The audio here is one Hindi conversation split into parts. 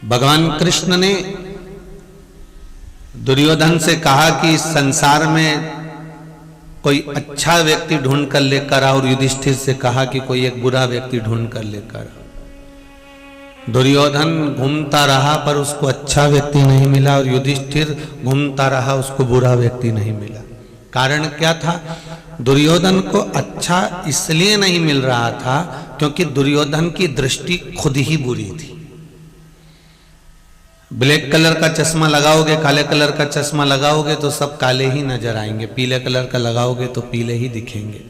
भगवान कृष्ण ने दुर्योधन से कहा कि इस संसार में कोई अच्छा व्यक्ति ढूंढ कर लेकर आ, और युधिष्ठिर से कहा कि कोई एक बुरा व्यक्ति ढूंढ कर लेकर आ। दुर्योधन घूमता रहा पर उसको अच्छा व्यक्ति नहीं मिला, और युधिष्ठिर घूमता रहा, उसको बुरा व्यक्ति नहीं मिला। कारण क्या था? दुर्योधन को अच्छा इसलिए नहीं मिल रहा था क्योंकि दुर्योधन की दृष्टि खुद ही बुरी थी। ब्लैक कलर का चश्मा लगाओगे, काले कलर का चश्मा लगाओगे तो सब काले ही नजर आएंगे, पीले कलर का लगाओगे तो पीले ही दिखेंगे,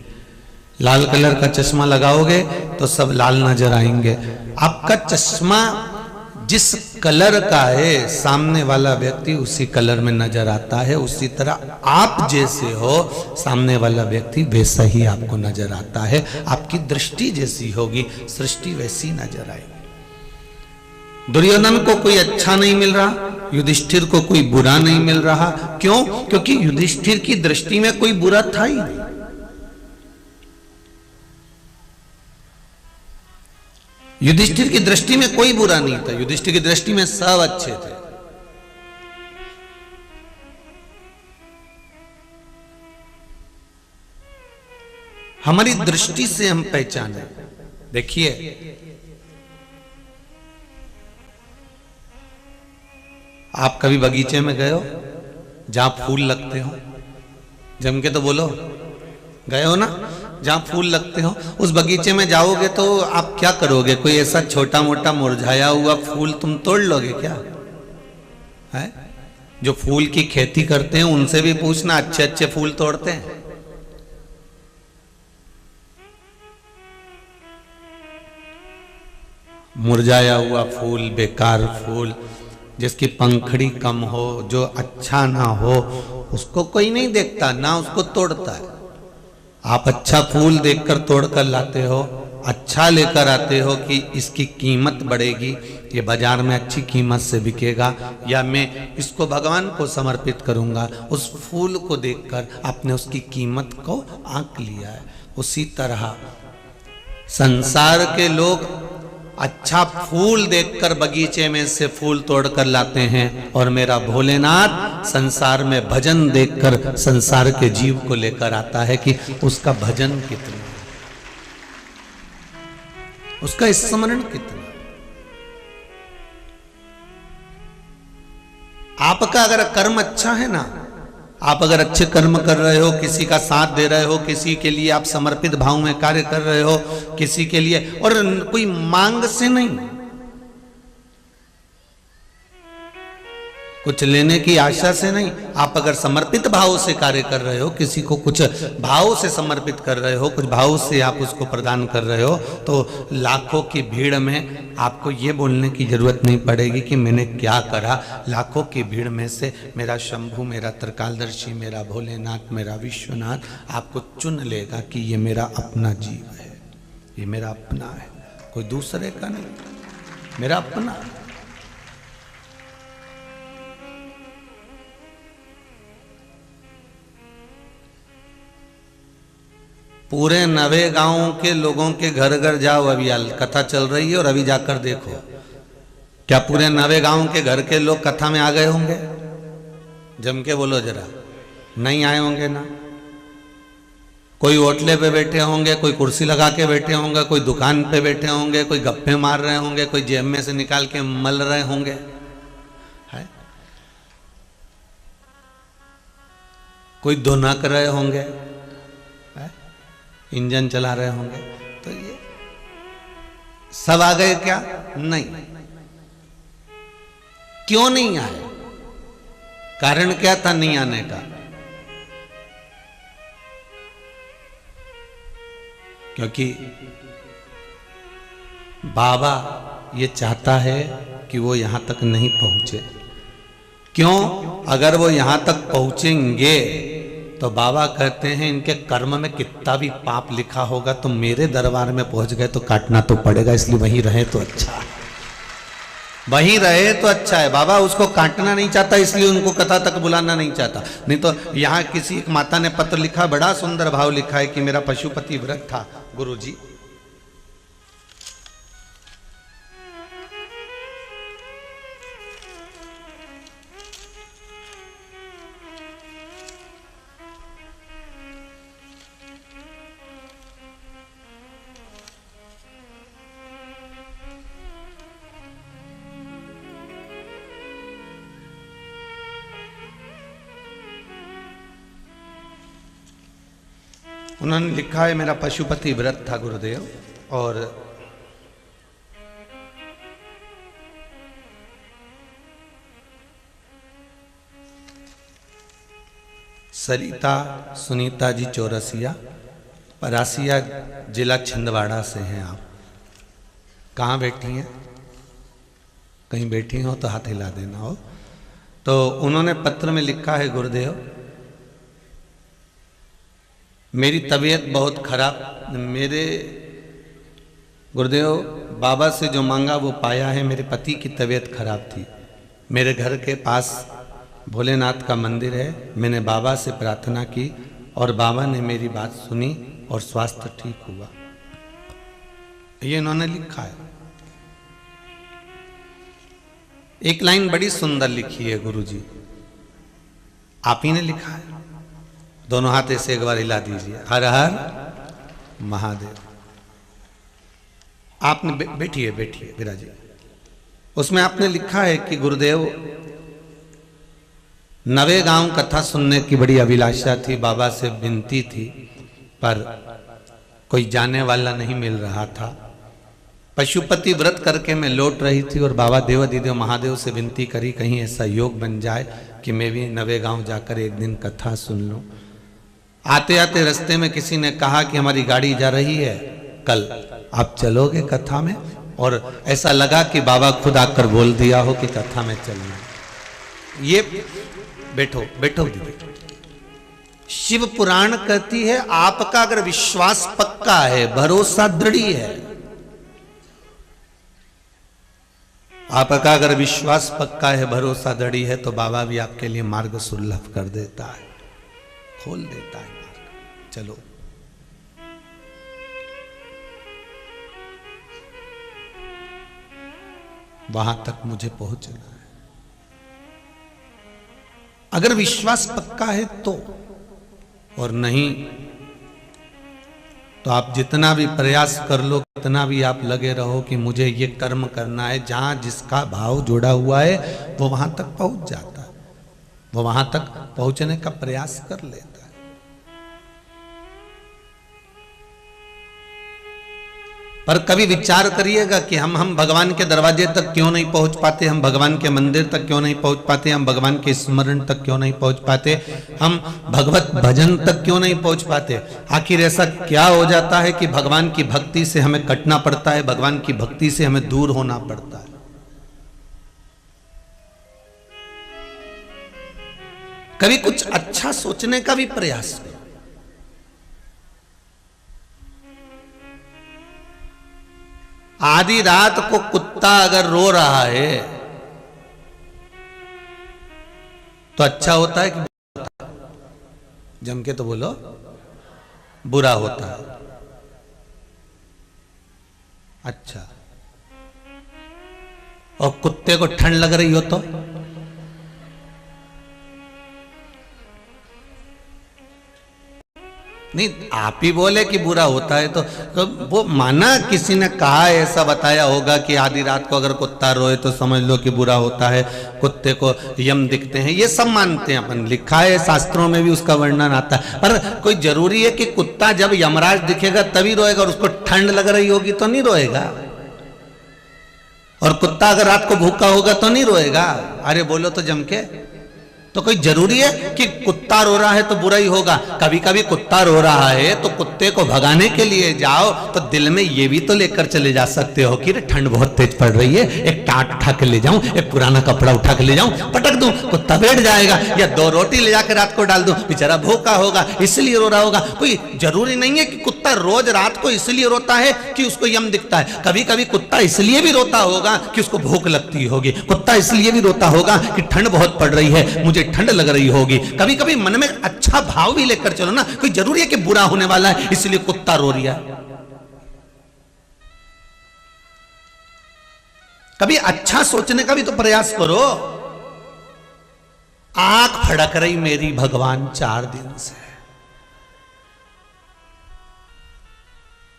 लाल कलर का चश्मा लगाओगे तो सब लाल नजर आएंगे। आपका चश्मा जिस कलर का है सामने वाला व्यक्ति उसी कलर में नजर आता है, उसी तरह आप जैसे हो सामने वाला व्यक्ति वैसा ही आपको नजर आता है। आपकी दृष्टि जैसी होगी सृष्टि वैसी नजर आएगी। दुर्योधन को कोई अच्छा नहीं मिल रहा, युधिष्ठिर को कोई बुरा नहीं मिल रहा। क्यों? क्योंकि युधिष्ठिर की दृष्टि में कोई बुरा था ही नहीं। युधिष्ठिर की दृष्टि में कोई बुरा नहीं था, युधिष्ठिर की दृष्टि में सब अच्छे थे। हमारी दृष्टि से हम पहचाने। देखिए, आप कभी बगीचे में गए हो जहां फूल लगते हो? जम के तो बोलो, गए हो ना? जहां फूल लगते हो उस बगीचे में जाओगे तो आप क्या करोगे? कोई ऐसा छोटा मोटा मुरझाया हुआ फूल तुम तोड़ लोगे क्या? है? जो फूल की खेती करते हैं उनसे भी पूछना, अच्छे अच्छे फूल तोड़ते हैं। मुरझाया हुआ फूल, बेकार फूल, जिसकी पंखड़ी कम हो, जो अच्छा ना हो, उसको कोई नहीं देखता, ना उसको तोड़ता है। आप अच्छा फूल देखकर तोड़कर लाते हो, अच्छा लेकर आते हो कि इसकी कीमत बढ़ेगी, ये बाजार में अच्छी कीमत से बिकेगा, या मैं इसको भगवान को समर्पित करूंगा। उस फूल को देखकर आपने उसकी कीमत को आंक लिया है। उसी तरह संसार के लोग अच्छा फूल देखकर बगीचे में से फूल तोड़कर लाते हैं, और मेरा भोलेनाथ संसार में भजन देखकर संसार के जीव को लेकर आता है कि उसका भजन कितना, उसका स्मरण कितना। आपका अगर कर्म अच्छा है ना, आप अगर अच्छे कर्म कर रहे हो, किसी का साथ दे रहे हो, किसी के लिए आप समर्पित भाव में कार्य कर रहे हो, किसी के लिए, और कोई मांग से नहीं, कुछ लेने की आशा से नहीं, आप अगर समर्पित भाव से कार्य कर रहे हो, किसी को कुछ भाव से समर्पित कर रहे हो, कुछ भाव से आप उसको प्रदान कर रहे हो, तो लाखों की भीड़ में आपको ये बोलने की जरूरत नहीं पड़ेगी कि मैंने क्या करा। लाखों की भीड़ में से मेरा शंभु, मेरा त्रिकालदर्शी, मेरा भोलेनाथ, मेरा विश्वनाथ आपको चुन लेगा कि ये मेरा अपना जीव है, ये मेरा अपना है, कोई दूसरे का नहीं, मेरा अपना है। पूरे 90 गांवों के लोगों के घर घर जाओ, अभी कथा चल रही है, और अभी जाकर देखो, क्या पूरे 90 गांवों के घर के लोग कथा में आ गए होंगे? जम के बोलो जरा, नहीं आए होंगे ना। कोई ओटले पे बैठे होंगे, कोई कुर्सी लगा के बैठे होंगे, कोई दुकान पे बैठे होंगे, कोई गप्पे मार रहे होंगे, कोई जेब में से निकाल के मल रहे होंगे, है? कोई धुना कर रहे होंगे, इंजन चला रहे होंगे। तो ये सब आ गए क्या? नहीं। क्यों नहीं आए? कारण क्या था नहीं आने का? क्योंकि बाबा ये चाहता है कि वो यहां तक नहीं पहुंचे। क्यों? अगर वो यहां तक पहुंचेंगे तो बाबा कहते हैं इनके कर्म में कितना भी पाप लिखा होगा तो मेरे दरबार में पहुंच गए तो काटना तो पड़ेगा, इसलिए वहीं रहे तो अच्छा है, वहीं रहे तो अच्छा है। बाबा उसको काटना नहीं चाहता, इसलिए उनको कथा तक बुलाना नहीं चाहता। नहीं तो यहाँ किसी एक माता ने पत्र लिखा, बड़ा सुंदर भाव लिखा है कि मेरा पशुपति व्रत था गुरुजी, उन्होंने लिखा है, मेरा पशुपति व्रत था गुरुदेव, और सरिता सुनीता जी चौरसिया, परासिया जिला छिंदवाड़ा से हैं आप। कहाँ बैठी हैं? कहीं बैठी हो तो हाथ हिला देना हो। तो उन्होंने पत्र में लिखा है, गुरुदेव मेरी तबीयत बहुत खराब, मेरे गुरुदेव बाबा से जो मांगा वो पाया है। मेरे पति की तबीयत खराब थी, मेरे घर के पास भोलेनाथ का मंदिर है, मैंने बाबा से प्रार्थना की और बाबा ने मेरी बात सुनी और स्वास्थ्य ठीक हुआ। ये इन्होंने लिखा है। एक लाइन बड़ी सुंदर लिखी है गुरुजी, आप ही ने लिखा है। दोनों हाथ ऐसे एक बार हिला दीजिए, हर हर महादेव। आपने बैठिए बैठिए विराजिए। उसमें आपने लिखा है कि गुरुदेव नवेगांव कथा सुनने की बड़ी अभिलाषा थी, बाबा से विनती थी, पर कोई जाने वाला नहीं मिल रहा था। पशुपति व्रत करके मैं लौट रही थी और बाबा देवाधिदेव महादेव से विनती करी, कहीं ऐसा योग बन जाए कि मैं भी नवेगांव जाकर एक दिन कथा सुन लूं। आते आते रास्ते में किसी ने कहा कि हमारी गाड़ी जा रही है कल, आप चलोगे कथा में? और ऐसा लगा कि बाबा खुद आकर बोल दिया हो कि कथा में चलना। ये बैठो बैठो दीदी। शिव पुराण कहती है, आपका अगर विश्वास पक्का है, भरोसा दृढ़ है, आपका अगर विश्वास पक्का है, भरोसा दृढ़ है, तो बाबा भी आपके लिए मार्ग सुलभ कर देता है, खोल देता है मार्ग। चलो वहां तक मुझे पहुंचना है। अगर विश्वास पक्का है तो, और नहीं तो आप जितना भी प्रयास कर लो, कितना भी आप लगे रहो कि मुझे ये कर्म करना है, जहां जिसका भाव जुड़ा हुआ है वो वहां तक पहुंच जाता है, वो वहां तक पहुंचने का प्रयास कर लेता है। पर कभी विचार करिएगा कि हम भगवान के दरवाजे तक क्यों नहीं पहुंच पाते, हम भगवान के मंदिर तक क्यों नहीं पहुंच पाते, हम भगवान के स्मरण तक क्यों नहीं पहुंच पाते, हम भगवत भजन तक क्यों नहीं पहुंच पाते। आखिर ऐसा क्या हो जाता है कि भगवान की भक्ति से हमें कटना पड़ता है, भगवान की भक्ति से हमें दूर होना पड़ता है। कभी कुछ अच्छा सोचने का भी प्रयास करो। आधी रात को कुत्ता अगर रो रहा है तो अच्छा होता है कि बुरा होता है? जम के तो बोलो, बुरा होता है। अच्छा, और कुत्ते को ठंड लग रही हो तो? नहीं, आप ही बोले कि बुरा होता है तो वो माना किसी ने कहा, ऐसा बताया होगा कि आधी रात को अगर कुत्ता रोए तो समझ लो कि बुरा होता है, कुत्ते को यम दिखते हैं, ये सब मानते हैं अपन, लिखा है शास्त्रों में भी उसका वर्णन आता है। पर कोई जरूरी है कि कुत्ता जब यमराज दिखेगा तभी रोएगा, और उसको ठंड लग रही होगी तो नहीं रोएगा? और कुत्ता अगर रात को भूखा होगा तो नहीं रोएगा? अरे बोलो तो जम के। तो कोई जरूरी है कि कुत्ता रो रहा है तो बुरा ही होगा? कभी कभी कुत्ता रो रहा है तो कुत्ते को भगाने के लिए जाओ तो दिल में ये भी तो लेकर चले जा सकते हो कि ठंड बहुत तेज पड़ रही है, एक टाट उठा के ले जाऊं, एक पुराना कपड़ा उठा के ले जाऊं, पटक दूं, कुत्ता बैठ जाएगा, या 2 रोटी ले जाकर रात को डाल दूं, बेचारा भूखा होगा इसलिए रो रहा होगा। कोई जरूरी नहीं है कि कुत्ता रोज रात को इसलिए रोता है कि उसको यम दिखता है। कभी कभी कुत्ता इसलिए भी रोता होगा कि उसको भूख लगती होगी, कुत्ता इसलिए भी रोता होगा कि ठंड बहुत पड़ रही है, मुझे ठंड लग रही होगी। कभी कभी मन में अच्छा भाव भी लेकर चलो ना, कोई जरूरी है कि बुरा होने वाला है इसलिए कुत्ता रो रहा है। कभी अच्छा सोचने का भी तो प्रयास करो। आंख फड़क रही मेरी भगवान 4 दिन से,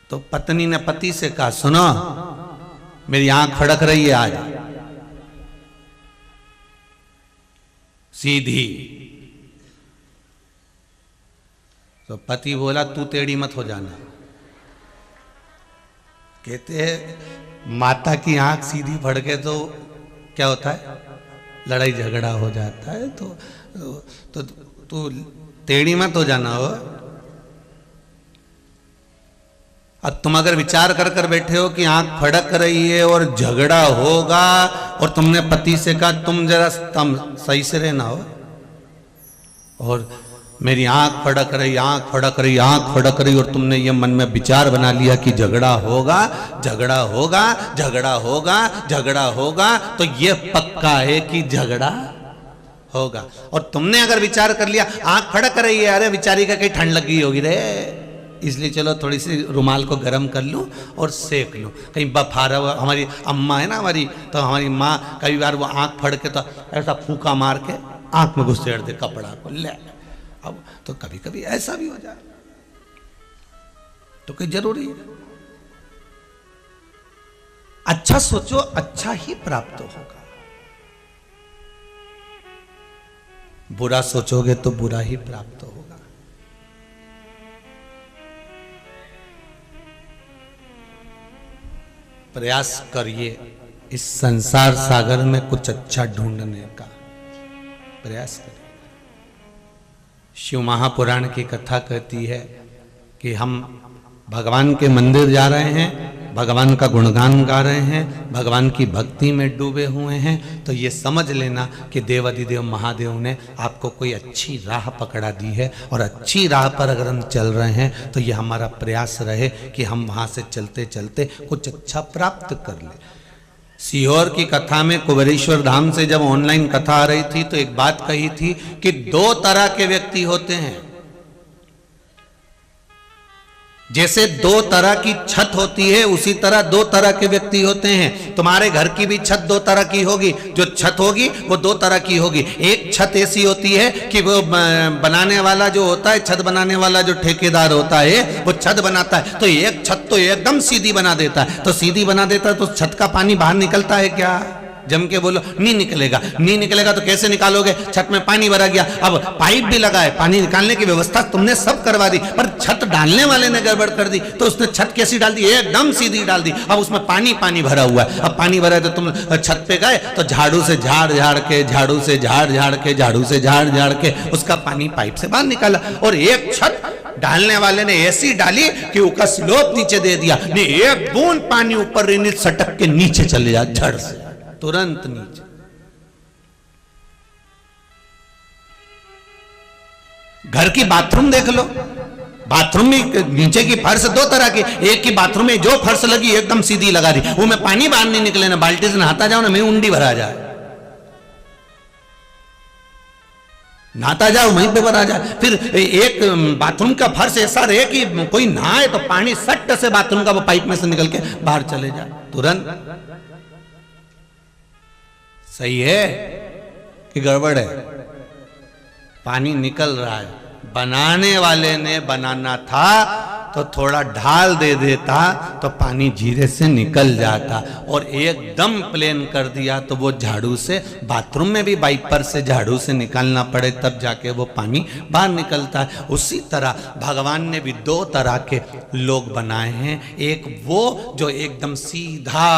तो पत्नी ने पति से कहा, सुनो मेरी आंख फड़क रही है आज, सीधी। तो पति बोला तू टेढ़ी मत हो जाना। कहते हैं माता की आंख सीधी फड़ के तो क्या होता है, लड़ाई झगड़ा हो जाता है। तो तू टेढ़ी मत हो जाना हो। अब तुम अगर विचार कर कर बैठे हो कि आंख फड़क रही है और झगड़ा होगा, और तुमने पति से कहा तुम जरा सही से रहना हो, और मेरी आंख फड़क रही, आंख फड़क रही, आंख फड़क रही, और तुमने ये मन में विचार बना लिया कि झगड़ा होगा, झगड़ा होगा, झगड़ा होगा, झगड़ा होगा, तो ये पक्का है कि झगड़ा होगा। और तुमने अगर विचार कर लिया आंख फड़क रही है, अरे बेचारी का कहीं ठंड लग गई होगी रे, इसलिए चलो थोड़ी सी रुमाल को गर्म कर लूं और सेक लूं, कहीं बफ आ रहा हुआ। हमारी अम्मा है ना हमारी, तो हमारी माँ कई बार वो आंख फड़ के तो ऐसा फूका मार के आंख में घुसेड़ दे कपड़ा को, ले। अब तो कभी कभी ऐसा भी हो जाए तो कोई जरूरी है। अच्छा सोचो, अच्छा ही प्राप्त होगा। बुरा सोचोगे तो बुरा ही प्राप्त होगा। प्रयास करिए इस संसार सागर में कुछ अच्छा ढूंढने का प्रयास करिए। शिव महापुराण की कथा कहती है कि हम भगवान के मंदिर जा रहे हैं, भगवान का गुणगान गा रहे हैं, भगवान की भक्ति में डूबे हुए हैं, तो ये समझ लेना कि देवाधिदेव महादेव ने आपको कोई अच्छी राह पकड़ा दी है। और अच्छी राह पर अगर हम चल रहे हैं तो ये हमारा प्रयास रहे कि हम वहाँ से चलते चलते कुछ अच्छा प्राप्त कर लें। सीहोर की कथा में कुबेरेश्वर धाम से जब ऑनलाइन कथा आ रही थी तो एक बात कही थी कि 2 तरह के व्यक्ति होते हैं। जैसे 2 तरह की छत होती है उसी तरह 2 तरह के व्यक्ति होते हैं। तुम्हारे घर की भी छत 2 तरह की होगी, जो छत होगी वो 2 तरह की होगी। एक छत ऐसी होती है कि वो बनाने वाला जो होता है, छत बनाने वाला जो ठेकेदार होता है, वो छत बनाता है तो एक छत तो एकदम सीधी बना देता है। तो सीधी बना देता है तो छत का पानी बाहर निकलता है क्या? जम के बोलो, नहीं निकलेगा। नहीं निकलेगा तो कैसे निकालोगे? छत में पानी भरा गया, अब पाइप भी लगा है, पानी निकालने की व्यवस्था तुमने सब करवा दी, पर छत डालने वाले ने गड़बड़ कर दी तो उसने छत कैसी डाल दी? एकदम सीधी डाल दी। अब उसमें पानी पानी भरा हुआ है। अब पानी भरा है तो तुम छत पे गए तो झाड़ू से झाड़ झाड़ के, झाड़ू से झाड़ झाड़ के, झाड़ू से झाड़ झाड़ के उसका पानी पाइप से बाहर निकाला। और एक छत डालने वाले ने ऐसी डाली कि उसका स्लोप नीचे दे दिया, नहीं एक बूंद पानी ऊपर सटक के नीचे चले जा, झड़ से तुरंत नीचे। घर की बाथरूम देख लो, बाथरूम में नीचे की फर्श 2 तरह की। एक की बाथरूम में जो फर्श लगी एकदम सीधी लगा दी, वो में पानी बाहर नहीं निकले ना, बाल्टी से नहाता जाओ ना, मैं उंडी भरा जाए, नहाता जाओ वहीं पे भरा जाए। फिर एक बाथरूम का फर्श ऐसा रहे कि कोई नहाए तो पानी सट से बाथरूम का वो पाइप में से निकल के बाहर चले जाए तुरंत। सही है कि गड़बड़ है? पानी निकल रहा है। बनाने वाले ने बनाना था तो थोड़ा ढाल दे देता तो पानी धीरे से निकल जाता, और एकदम प्लेन कर दिया तो वो झाड़ू से, बाथरूम में भी वाइपर से झाड़ू से निकालना पड़े तब जाके वो पानी बाहर निकलता है। उसी तरह भगवान ने भी 2 तरह के लोग बनाए हैं, एक वो जो एकदम सीधा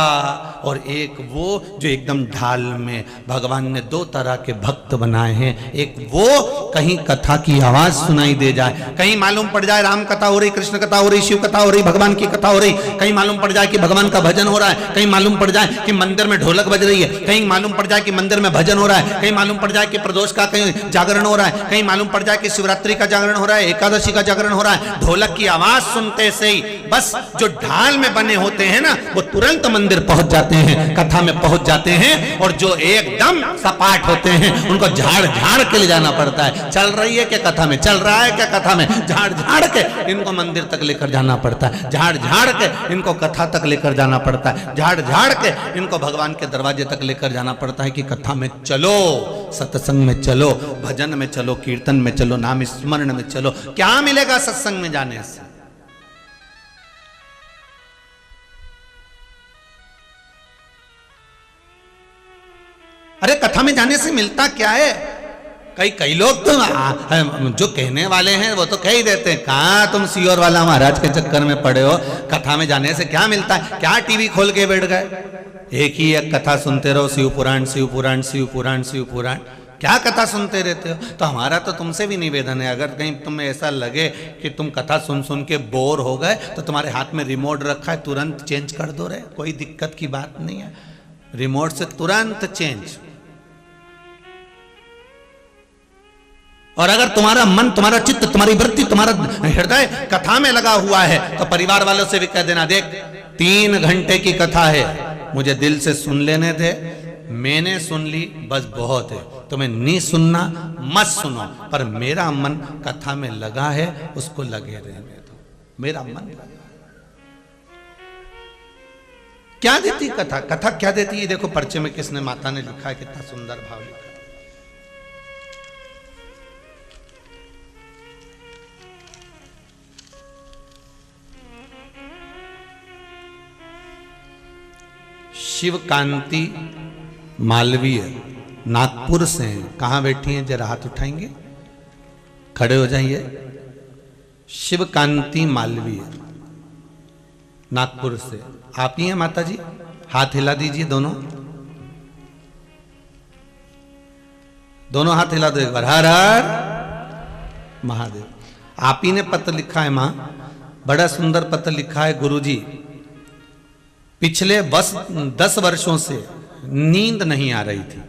और एक वो जो एकदम ढाल में। भगवान ने 2 तरह के भक्त बनाए हैं। एक वो कहीं कथा की आवाज सुनाई दे जाए, कहीं मालूम पड़ जाए राम कथा हो रही, कृष्ण कथा हो रही, शिव कथा हो रही, भगवान की कथा हो रही, कहीं मालूम पड़ जाए कि भगवान का भजन हो रहा है, कहीं मालूम पड़ जाए कि मंदिर में ढोलक बज रही है, कहीं मालूम पड़ जाए कि मंदिर में भजन हो रहा है, कहीं मालूम पड़ जाए कि प्रदोष का कहीं जागरण हो रहा है, कहीं मालूम पड़ जाए कि शिवरात्रि का जागरण हो रहा है, एकादशी का जागरण हो रहा है। ढोलक की आवाज सुनते से ही बस जो ढाल में बने होते हैं ना, वो तुरंत मंदिर पहुंच जाते हैं, कथा में पहुंच जाते हैं, और जो एकदम सपाट होते हैं उनको झाड़ झाड़ के ले जाना पड़ता है। चल रही है क्या कथा में? चल रहा है क्या कथा में? झाड़ झाड़ के इनको मंदिर तक लेकर जाना पड़ता है, झाड़ झाड़ के इनको कथा तक लेकर जाना पड़ता है, झाड़ झाड़ के इनको भगवान के दरवाजे तक लेकर जाना पड़ता है कि कथा में चलो, सत्संग में चलो, भजन में चलो, कीर्तन में चलो, नाम स्मरण में चलो। क्या मिलेगा सत्संग में जाने से? अरे कथा में जाने से मिलता क्या है? कई कई लोग तो जो कहने वाले हैं वो तो कह ही देते हैं, कहाँ तुम सियोर वाला महाराज के चक्कर में पड़े हो, कथा में जाने से क्या मिलता है, क्या टीवी खोल के बैठ गए, एक ही एक कथा सुनते रहो, शिव पुराण शिव पुराण शिव पुराण शिव पुराण, क्या कथा सुनते रहते हो। तो हमारा तो तुमसे भी निवेदन है, अगर कहीं तुम्हें ऐसा लगे कि तुम कथा सुन सुन के बोर हो गए तो तुम्हारे हाथ में रिमोट रखा है, तुरंत चेंज कर दो रे, कोई दिक्कत की बात नहीं है, रिमोट से तुरंत चेंज। और अगर तुम्हारा मन, तुम्हारा चित्त, तुम्हारी वृत्ति, तुम्हारा हृदय कथा में लगा हुआ है तो परिवार वालों से भी कह देना, देख 3 घंटे की कथा है, मुझे दिल से सुन लेने दे, मैंने सुन ली बस बहुत है, तुम्हें नहीं सुनना मत सुनो, पर मेरा मन कथा में लगा है, उसको लगे रहने दो, मेरा मन लगा। क्या देती कथा, कथा क्या देती है, देखो पर्चे में किसने, माता ने लिखा है, कितना सुंदर भाव लिखा। शिव कांति मालवीय नागपुर से हैं, कहाँ बैठी हैं जरा हाथ उठाएंगे, खड़े हो जाइए। शिव कांति मालवीय नागपुर से, आप ही हैं माता जी, हाथ हिला दीजिए दोनों, दोनों हाथ हिला दो एक बार, हर हर महादेव। आप ही ने पत्र लिखा है मां, बड़ा सुंदर पत्र लिखा है, गुरुजी पिछले 10 वर्षों से नींद नहीं आ रही थी,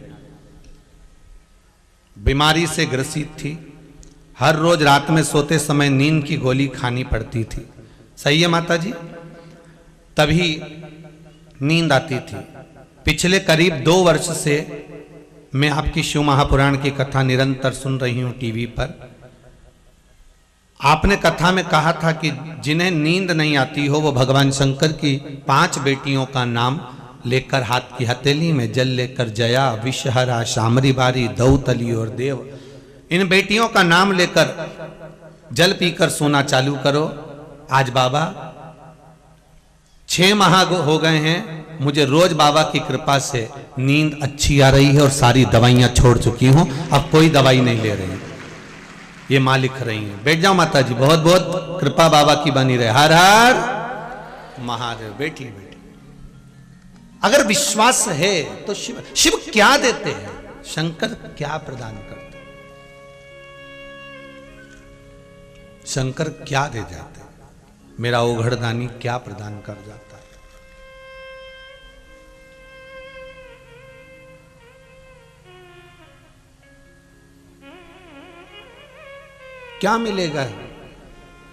बीमारी से ग्रसित थी, हर रोज रात में सोते समय नींद की गोली खानी पड़ती थी। सही है माता जी, तभी नींद आती थी। पिछले करीब 2 वर्ष से मैं आपकी शिव महापुराण की कथा निरंतर सुन रही हूं टीवी पर। आपने कथा में कहा था कि जिन्हें नींद नहीं आती हो वो भगवान शंकर की 5 बेटियों का नाम लेकर हाथ की हथेली में जल लेकर जया, विषहरा, शामरी बारी, दौतली और देव, इन बेटियों का नाम लेकर जल पीकर सोना चालू करो। आज बाबा 6 माह हो गए हैं, मुझे रोज बाबा की कृपा से नींद अच्छी आ रही है और सारी दवाइयां छोड़ चुकी हूं, अब कोई दवाई नहीं ले रही। ये माँ लिख रही हैं, बैठ जाओ माता जी, बहुत बहुत कृपा बाबा की बनी रहे, हर हर महादेव। बैठी बैठी, अगर विश्वास है तो शिव, शिव क्या देते हैं, शंकर क्या प्रदान करते हैं, शंकर क्या दे जाते हैं, मेरा ओघड़दानी क्या प्रदान कर जाता है। क्या मिलेगा,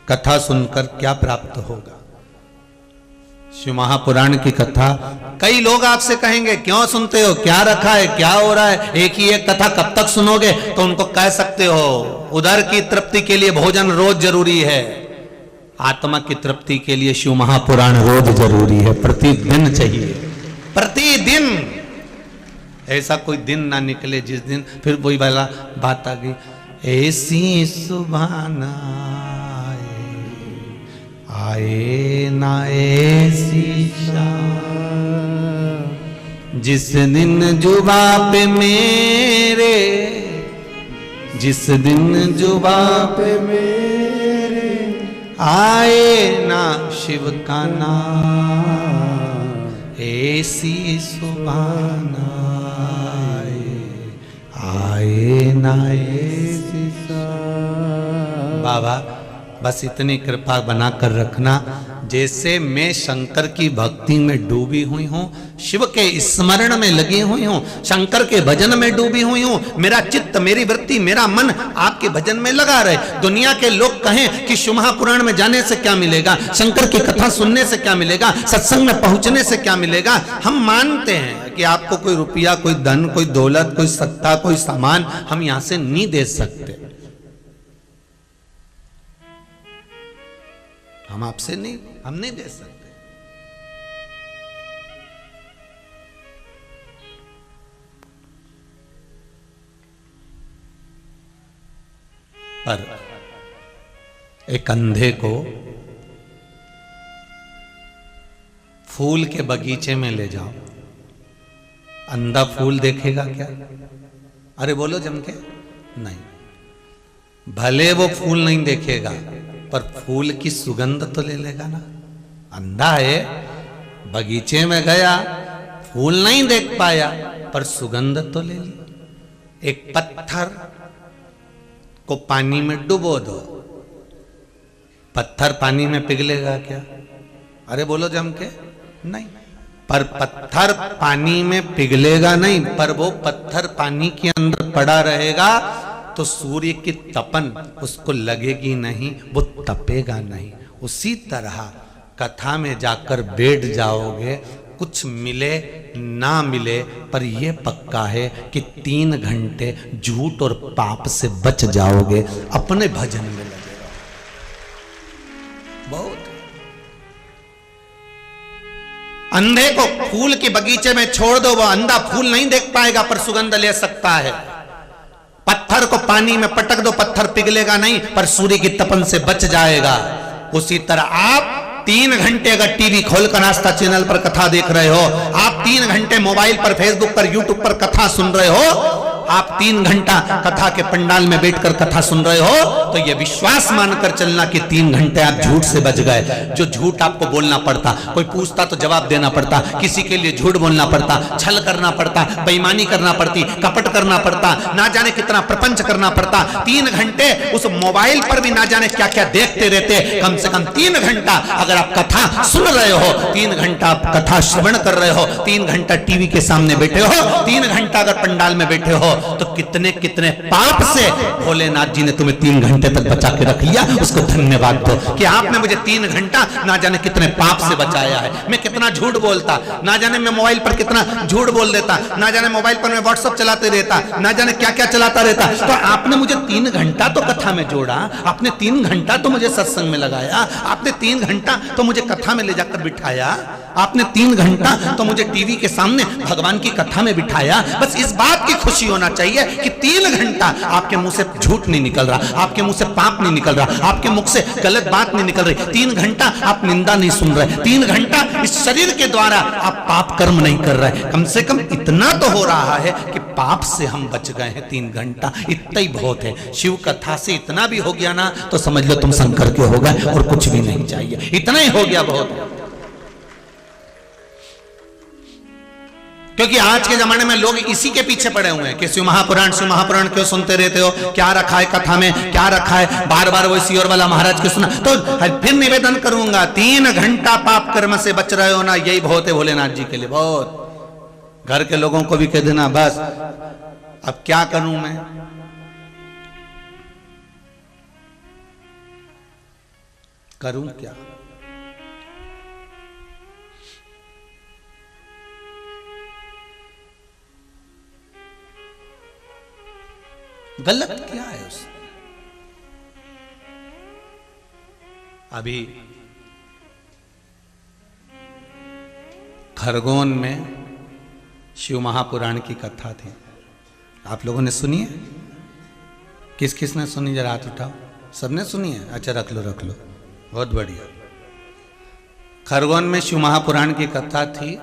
कथा सुनकर क्या प्राप्त होगा। शिव महापुराण की कथा, कई लोग आपसे कहेंगे क्यों सुनते हो, क्या रखा है, क्या हो रहा है, एक ही एक कथा कब तक सुनोगे, तो उनको कह सकते हो उधर की तृप्ति के लिए भोजन रोज जरूरी है, आत्मा की तृप्ति के लिए शिव महापुराण रोज जरूरी है, प्रतिदिन चाहिए, प्रतिदिन। ऐसा कोई दिन ना निकले जिस दिन फिर वही वाला बात आ गई, ऐसी सुभाना आए ना ऐसी शाम, जिस दिन जुबा पे मेरे, जिस दिन जुबा पे मेरे आए ना शिव का नाम, ऐसी सुभाना आए ना ऐसी शाम। बाबा बस इतनी कृपा बनाकर रखना, जैसे मैं शंकर की भक्ति में डूबी हुई हूं, शिव के स्मरण में लगी हुई हूं, शंकर के भजन में डूबी हुई हूं, मेरा चित्त, मेरी वृत्ति, मेरा मन आपके भजन में लगा रहे। दुनिया के लोग कहें कि शिव महापुराण में जाने से क्या मिलेगा, शंकर की कथा सुनने से क्या मिलेगा, सत्संग में पहुंचने से क्या मिलेगा, हम मानते हैं कि आपको कोई रुपया, कोई धन, कोई दौलत, कोई सत्ता, कोई सामान हम यहां से नहीं दे सकते, हम आपसे नहीं, हम नहीं दे सकते। पर एक अंधे को फूल के बगीचे में ले जाओ, अंधा फूल देखेगा क्या? अरे बोलो जम के, नहीं। भले वो फूल नहीं देखेगा पर फूल की सुगंध तो ले लेगा ना। अंधा है, बगीचे में गया, फूल नहीं देख पाया पर सुगंध तो ले ली। एक पत्थर को पानी में डुबो दो, पत्थर पानी में पिघलेगा क्या? अरे बोलो जम के, नहीं। पर पत्थर पानी में पिघलेगा नहीं, पर वो पत्थर पानी के अंदर पड़ा रहेगा तो सूर्य की तपन उसको लगेगी नहीं, वो तपेगा नहीं। उसी तरह कथा में जाकर बैठ जाओगे, कुछ मिले ना मिले, पर यह पक्का है कि 3 घंटे झूठ और पाप से बच जाओगे, अपने भजन में लगे रहो। बहुत। अंधे को फूल के बगीचे में छोड़ दो, वह अंधा फूल नहीं देख पाएगा पर सुगंध ले सकता है। पत्थर को पानी में पटक दो, पत्थर पिघलेगा नहीं पर सूर्य की तपन से बच जाएगा। उसी तरह आप 3 घंटे अगर टीवी खोलकर आस्था चैनल पर कथा देख रहे हो, आप 3 घंटे मोबाइल पर, फेसबुक पर, यूट्यूब पर कथा सुन रहे हो, आप 3 घंटा कथा के पंडाल में बैठकर कथा सुन रहे हो, तो यह विश्वास मानकर चलना कि 3 घंटे आप झूठ से बच गए। जो झूठ आपको बोलना पड़ता, कोई पूछता तो जवाब देना पड़ता, किसी के लिए झूठ बोलना पड़ता, छल करना पड़ता, बेईमानी करना पड़ती, कपट करना पड़ता, ना जाने कितना प्रपंच करना पड़ता। 3 घंटे उस मोबाइल पर भी ना जाने क्या क्या देखते रहते। कम से कम 3 घंटा अगर आप कथा सुन रहे हो, 3 घंटा आप कथा श्रवण कर रहे हो, 3 घंटा टीवी के सामने बैठे हो, 3 घंटा अगर पंडाल में बैठे हो, तो कितने कितने पाप से भोलेनाथ जी ने तुम्हें 3 घंटे तक बचा के रख लिया। उसको धन्यवाद दो कि आपने मुझे 3 घंटा ना जाने कितने पाप से बचाया है। मैं कितना झूठ बोलता, ना जाने मैं मोबाइल पर कितना झूठ बोल देता, ना जाने मोबाइल पर मैं व्हाट्सएप चलाते रहता, ना जाने क्या क्या चलाता रहता। तो आपने मुझे 3 घंटा तो कथा में जोड़ा, आपने 3 घंटा तो मुझे सत्संग में लगाया, आपने 3 घंटा तो मुझे कथा में ले जाकर बिठाया, आपने 3 घंटा तो मुझे टीवी के सामने भगवान की कथा में बिठाया। बस इस बात की खुशी होना चाहिए कि 3 घंटा आपके मुंह से झूठ नहीं निकल रहा, आपके मुंह से पाप नहीं निकल रहा, आपके मुख से गलत बात नहीं निकल रही। 3 घंटा आप निंदा नहीं सुन रहे, 3 घंटा इस शरीर के द्वारा आप पाप कर्म नहीं कर रहे। कम से कम इतना तो हो रहा है कि पाप से हम बच गए हैं। 3 घंटा इतना ही बहुत है। शिव कथा से इतना भी हो गया ना तो समझ लो तुम शंकर के हो गए और कुछ भी नहीं चाहिए। इतना ही हो गया बहुत। क्योंकि आज के जमाने में लोग इसी के पीछे पड़े हुए हैं कि शिव महापुराण क्यों सुनते रहते हो, क्या रखा है कथा में, क्या रखा है, बार बार वही सियोर वाला महाराज क्यों सुना। तो फिर निवेदन करूंगा, 3 घंटा पाप कर्म से बच रहे हो ना, यही बहुत है भोलेनाथ जी के लिए बहुत। घर के लोगों को भी कह देना बस अब क्या करूं मैं। करूं क्या? गलत क्या है उसमें? अभी खरगोन में शिव महापुराण की कथा थी, आप लोगों ने सुनी है? किस किस ने सुनी? जरा हाथ उठाओ। सबने सुनी है? अच्छा रख लो, बहुत बढ़िया। खरगोन में शिव महापुराण की कथा थी।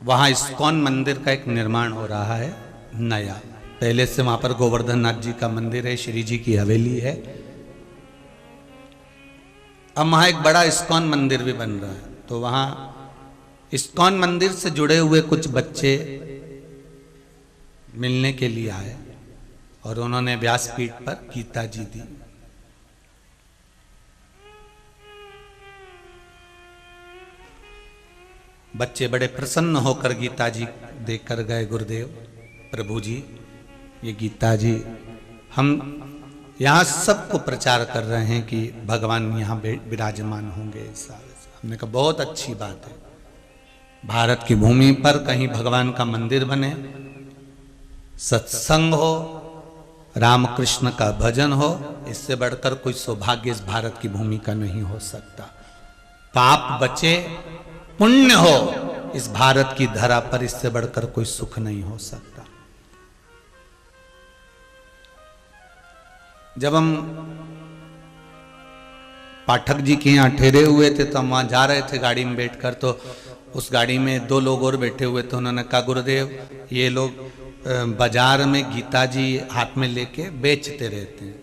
वहां इस्कॉन मंदिर का एक निर्माण हो रहा है नया। पहले से वहां पर गोवर्धन नाथ जी का मंदिर है, श्री जी की हवेली है। अब वहां एक बड़ा इस्कॉन मंदिर भी बन रहा है। तो वहां इस्कॉन मंदिर से जुड़े हुए कुछ बच्चे मिलने के लिए आए और उन्होंने व्यासपीठ पर गीता जी दी। बच्चे बड़े प्रसन्न होकर गीता जी देकर गए। गुरुदेव, प्रभु जी, ये गीता जी हम यहाँ सबको प्रचार कर रहे हैं कि भगवान यहाँ विराजमान होंगे। हमने कहा बहुत अच्छी बात है, भारत की भूमि पर कहीं भगवान का मंदिर बने, सत्संग हो, रामकृष्ण का भजन हो, इससे बढ़कर कोई सौभाग्य इस भारत की भूमि का नहीं हो सकता। पाप बचे, पुण्य हो इस भारत की धरा पर, इससे बढ़कर कोई सुख नहीं हो सकता। जब हम पाठक जी के यहाँ ठहरे हुए थे तो हम वहां जा रहे थे गाड़ी में बैठकर, तो उस गाड़ी में 2 लोग और बैठे हुए थे। उन्होंने कहा गुरुदेव ये लोग बाजार में गीता जी हाथ में लेके बेचते रहते हैं।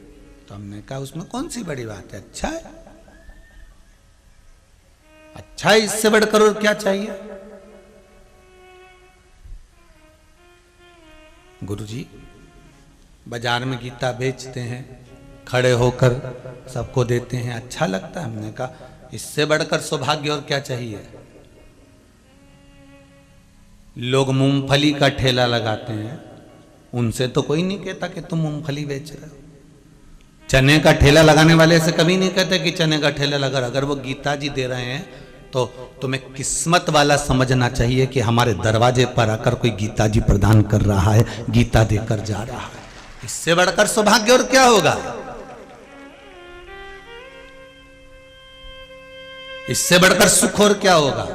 तो हमने कहा उसमें कौन सी बड़ी बात है, अच्छा है, अच्छा है, इससे बढ़कर और क्या चाहिए। गुरुजी बाजार में गीता बेचते हैं, खड़े होकर सबको देते हैं, अच्छा लगता है। हमने कहा इससे बढ़कर सौभाग्य और क्या चाहिए। लोग मूंगफली का ठेला लगाते हैं, उनसे तो कोई नहीं कहता कि तुम मूंगफली बेच रहे हो। चने का ठेला लगाने वाले से कभी नहीं कहते कि चने का ठेला लगा। अगर वो गीता जी दे रहे हैं तो तुम्हें किस्मत वाला समझना चाहिए कि हमारे दरवाजे पर आकर कोई गीता जी प्रदान कर रहा है, गीता देकर जा रहा है। इससे बढ़कर सौभाग्य और क्या होगा, इससे बढ़कर सुख और क्या होगा।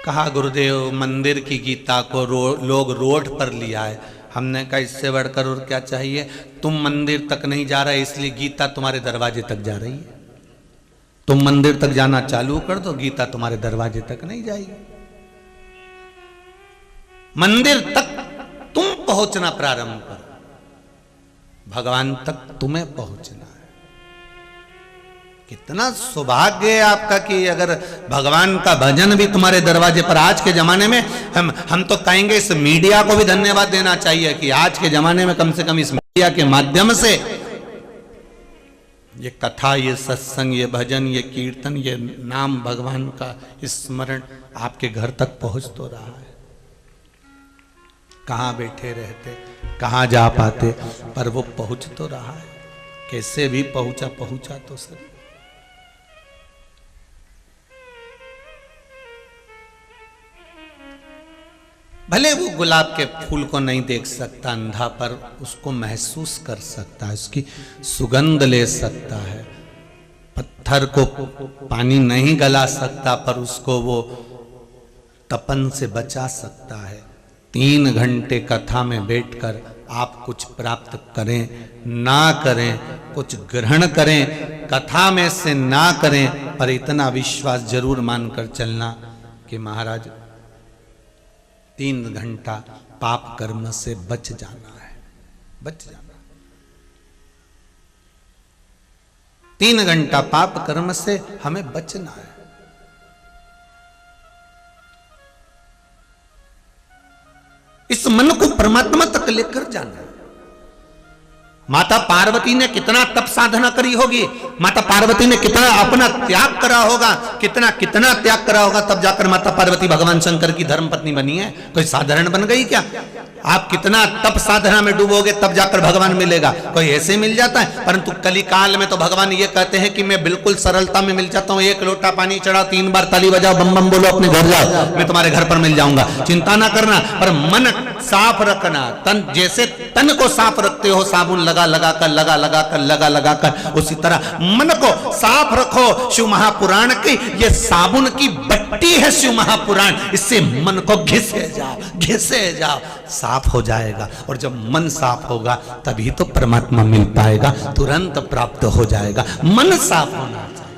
कहा गुरुदेव मंदिर की गीता को लोग रोड पर लिया है। हमने कहा इससे बढ़कर और क्या चाहिए। तुम मंदिर तक नहीं जा रहे इसलिए गीता तुम्हारे दरवाजे तक जा रही है। तुम मंदिर तक जाना चालू कर दो, गीता तुम्हारे दरवाजे तक नहीं जाएगी। मंदिर तक तुम पहुंचना प्रारंभ करो, भगवान तक तुम्हें पहुंचना है। कितना सौभाग्य है आपका कि अगर भगवान का भजन भी तुम्हारे दरवाजे पर। आज के जमाने में हम तो कहेंगे इस मीडिया को भी धन्यवाद देना चाहिए कि आज के जमाने में कम से कम इस मीडिया के माध्यम से ये कथा, ये सत्संग, ये भजन, ये कीर्तन, ये नाम भगवान का स्मरण आपके घर तक पहुंच तो रहा है। कहां बैठे रहते, कहां जा पाते, पर वो पहुंच तो रहा है। कैसे भी पहुंचा तो सही। भले वो गुलाब के फूल को नहीं देख सकता अंधा, पर उसको महसूस कर सकता है, उसकी सुगंध ले सकता है। पत्थर को पानी नहीं गला सकता, पर उसको वो तपन से बचा सकता है। 3 घंटे कथा में बैठकर आप कुछ प्राप्त करें ना करें, कुछ ग्रहण करें, कथा में से ना करें, पर इतना विश्वास जरूर मानकर चलना कि महाराज 3 घंटा पाप कर्म से बच जाना है, बच जाना। 3 घंटा पाप कर्म से हमें बचना है। इस मन को परमात्मा तक लेकर जाना है। माता पार्वती ने कितना तप साधना करी होगी, माता पार्वती ने कितना अपना त्याग करा होगा, कितना कितना त्याग करा होगा, तब जाकर माता पार्वती भगवान शंकर की धर्मपत्नी बनी है। कोई साधारण बन गई क्या। आप कितना तप साधना में डूबोगे तब जाकर भगवान मिलेगा, कोई ऐसे मिल जाता है। परंतु कलिकाल में तो भगवान ये कहते हैं कि मैं बिल्कुल सरलता में मिल जाता हूं। 1 लोटा पानी चढ़ाओ, 3 बार ताली बजाओ, बम बम बोलो, अपने घर जाओ, मैं तुम्हारे घर पर मिल जाऊंगा। चिंता ना करना, पर मन साफ रखना। तन जैसे तन को साफ रखते हो साबुन लगा कर, उसी तरह मन को साफ रखो। शिव महापुराण की ये साबुन की बट्टी है, शिव महापुराण, इससे मन को घिसे जाओ, साफ हो जाएगा। और जब मन साफ होगा तभी तो परमात्मा मिल पाएगा, तुरंत प्राप्त हो जाएगा। मन साफ होना चाहिए।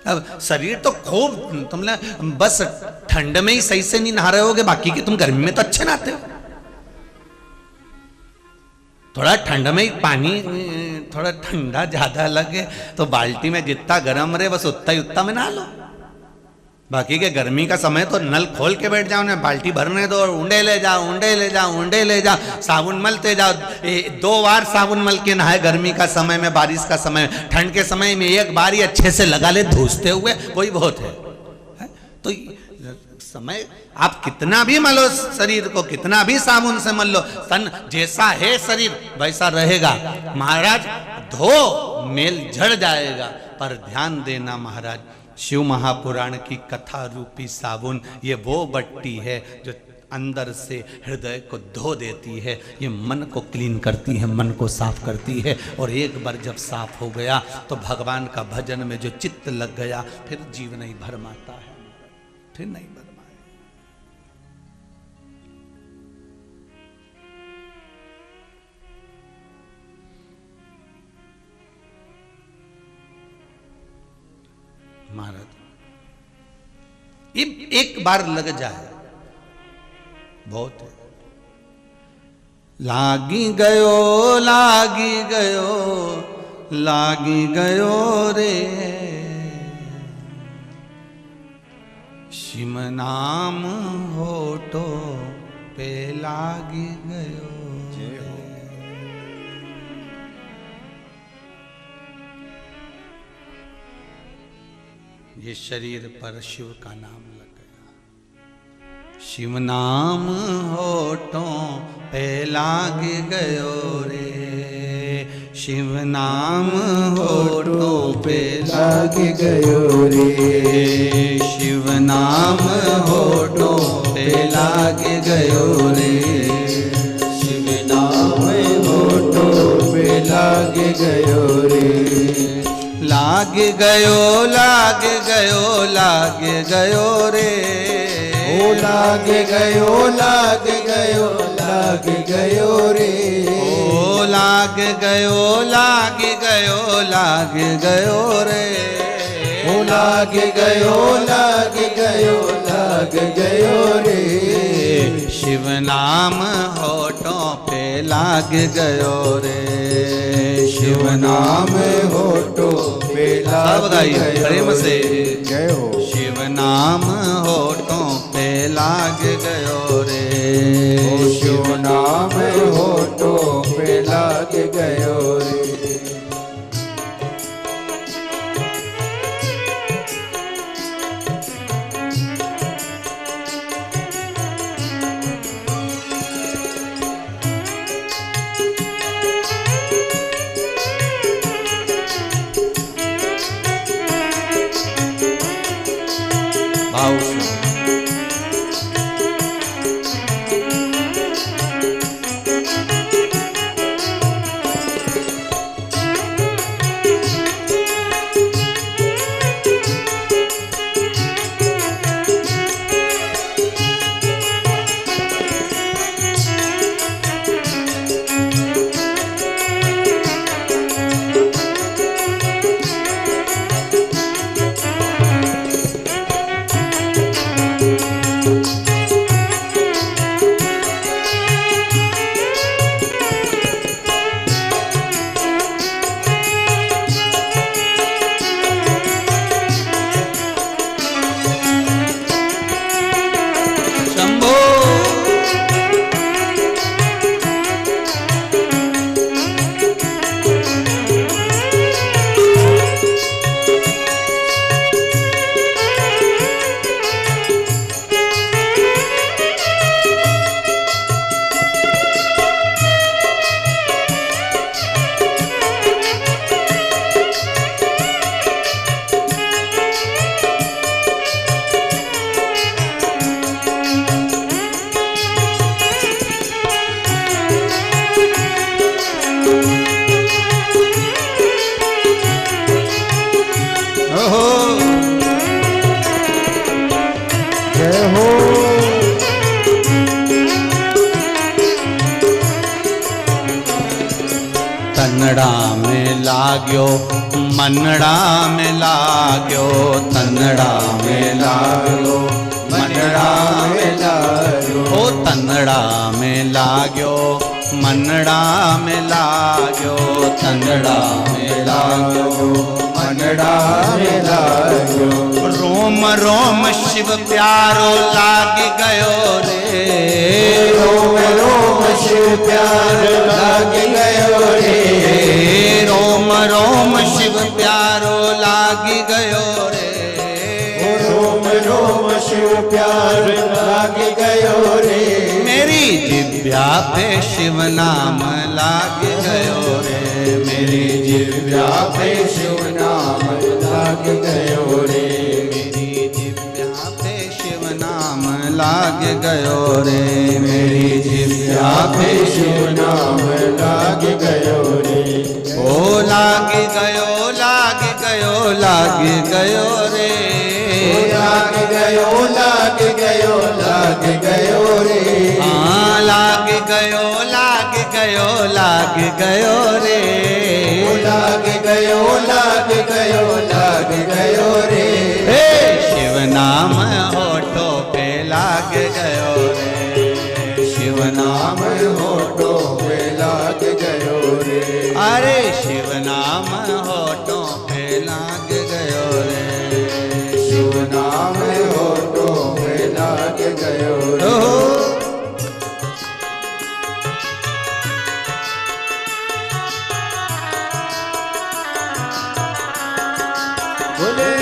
अब शरीर तो खूब तुम बस ठंड में ही सही से नहीं नहा रहे होगे, बाकी के तुम गर्मी में तो अच्छे नहाते हो। थोड़ा ठंड में ही पानी थोड़ा ठंडा ज्यादा लगे तो बाल्टी में जितना गर्म रहे बस उतना में नहा लो। बाकी के गर्मी का समय तो नल खोल के बैठ जाओ ना, बाल्टी भरने दो, ऊंडे ले जाओ, साबुन मलते जाओ। 2 बार साबुन मल के नहाए गर्मी का समय में, बारिश का समय में। ठंड के समय में 1 बार ही अच्छे से लगा ले धूसते हुए, वही बहुत है। तो समय आप कितना भी मलो शरीर को, कितना भी साबुन से मल लो, तन जैसा है शरीर वैसा रहेगा। महाराज धो मेल झड़ जाएगा, पर ध्यान देना महाराज, शिव महापुराण की कथा रूपी साबुन ये वो बट्टी है जो अंदर से हृदय को धो देती है, ये मन को क्लीन करती है, मन को साफ करती है। और एक बार जब साफ हो गया तो भगवान का भजन में जो चित्त लग गया, फिर जीवन ही भरमाता है, फिर नहीं भरमाए। महाराज एक बार लग जाए बहुत है। लागी गयो लागी गयो लागी गयो रे, शिव नाम होठो पे लागी गयो। ये शरीर पर शिव का नाम लग गया। शिव नाम होठों पे लाग गयो रे, शिव नाम होठों पे लाग गयो रे, शिव नाम होठों पे लाग गयो रे, शिव नाम होठों पे लाग गयो रे। लाग गयो लाग गयो लाग गयो रे, ओ लाग गयो लाग गयो लाग गयो रे, ओ लाग गयो लाग गयो लाग गयो रे, ओ लाग गयो लाग गयो लाग गयो रे, शिव नाम होठों पे लाग गयो रे, शिव नाम होठों पे लाग गयो रे, शिव नाम होठों पे लाग गयो रे, शिव नाम होठों पे लाग गयो रे। भाव से तनड़ा में लाग्यो मनड़ा में लाग्यो, तनड़ा में लाग्यो मनड़ा में लाग्यो, ओ तनड़ा में लाग्यो मनड़ा में लाग्यो, तनड़ा में लाग्यो मनड़ा में लाग्यो, रोम रोम शिव प्यारो लाग गयो रे, रोम रोम शिव प्यारो लाग गयो रे, रोम रोम शिव प्यारो लाग गयो रे, रोम रोम शिव प्यारो लाग गयो रे, मेरी जिभ्या पे शिव नाम लाग गयो रे, मेरी जिभ्या पे शिव नाम लाग गयो रे, मेरी जिभ्या पे शिव नाम लाग गयो रे, मेरी जिभ्या पे शिव नाम लाग गयो रे, ओ लाग गयो लाग गयो लाग गयो रे, लाग गयो लाग गयो लाग गयो रे, हाँ लाग गयो लाग गयो लाग गयो रे, लाग गयो लाग गयो लाग गयो रे, नाम होठों पे लाग गयो रे, शिव नाम होठों पे लाग गयो रे। बोले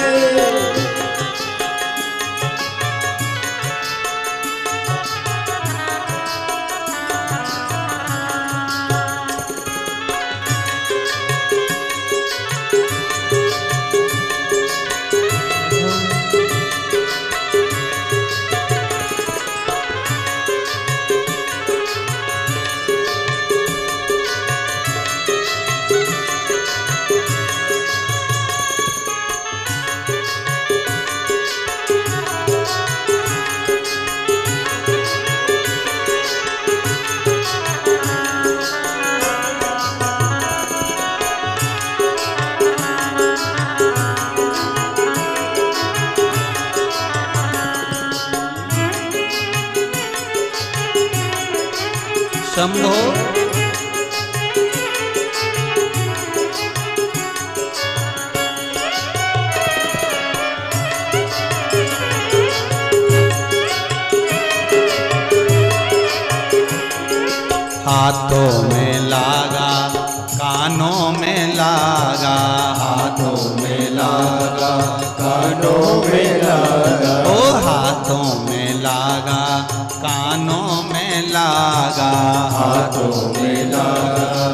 शंभो हाथों में लागा, कानों में लागा, हाथों में लागा, कानों में लागा, ओ हाथों में लागा, कानों में लागा, हाथों में लागा,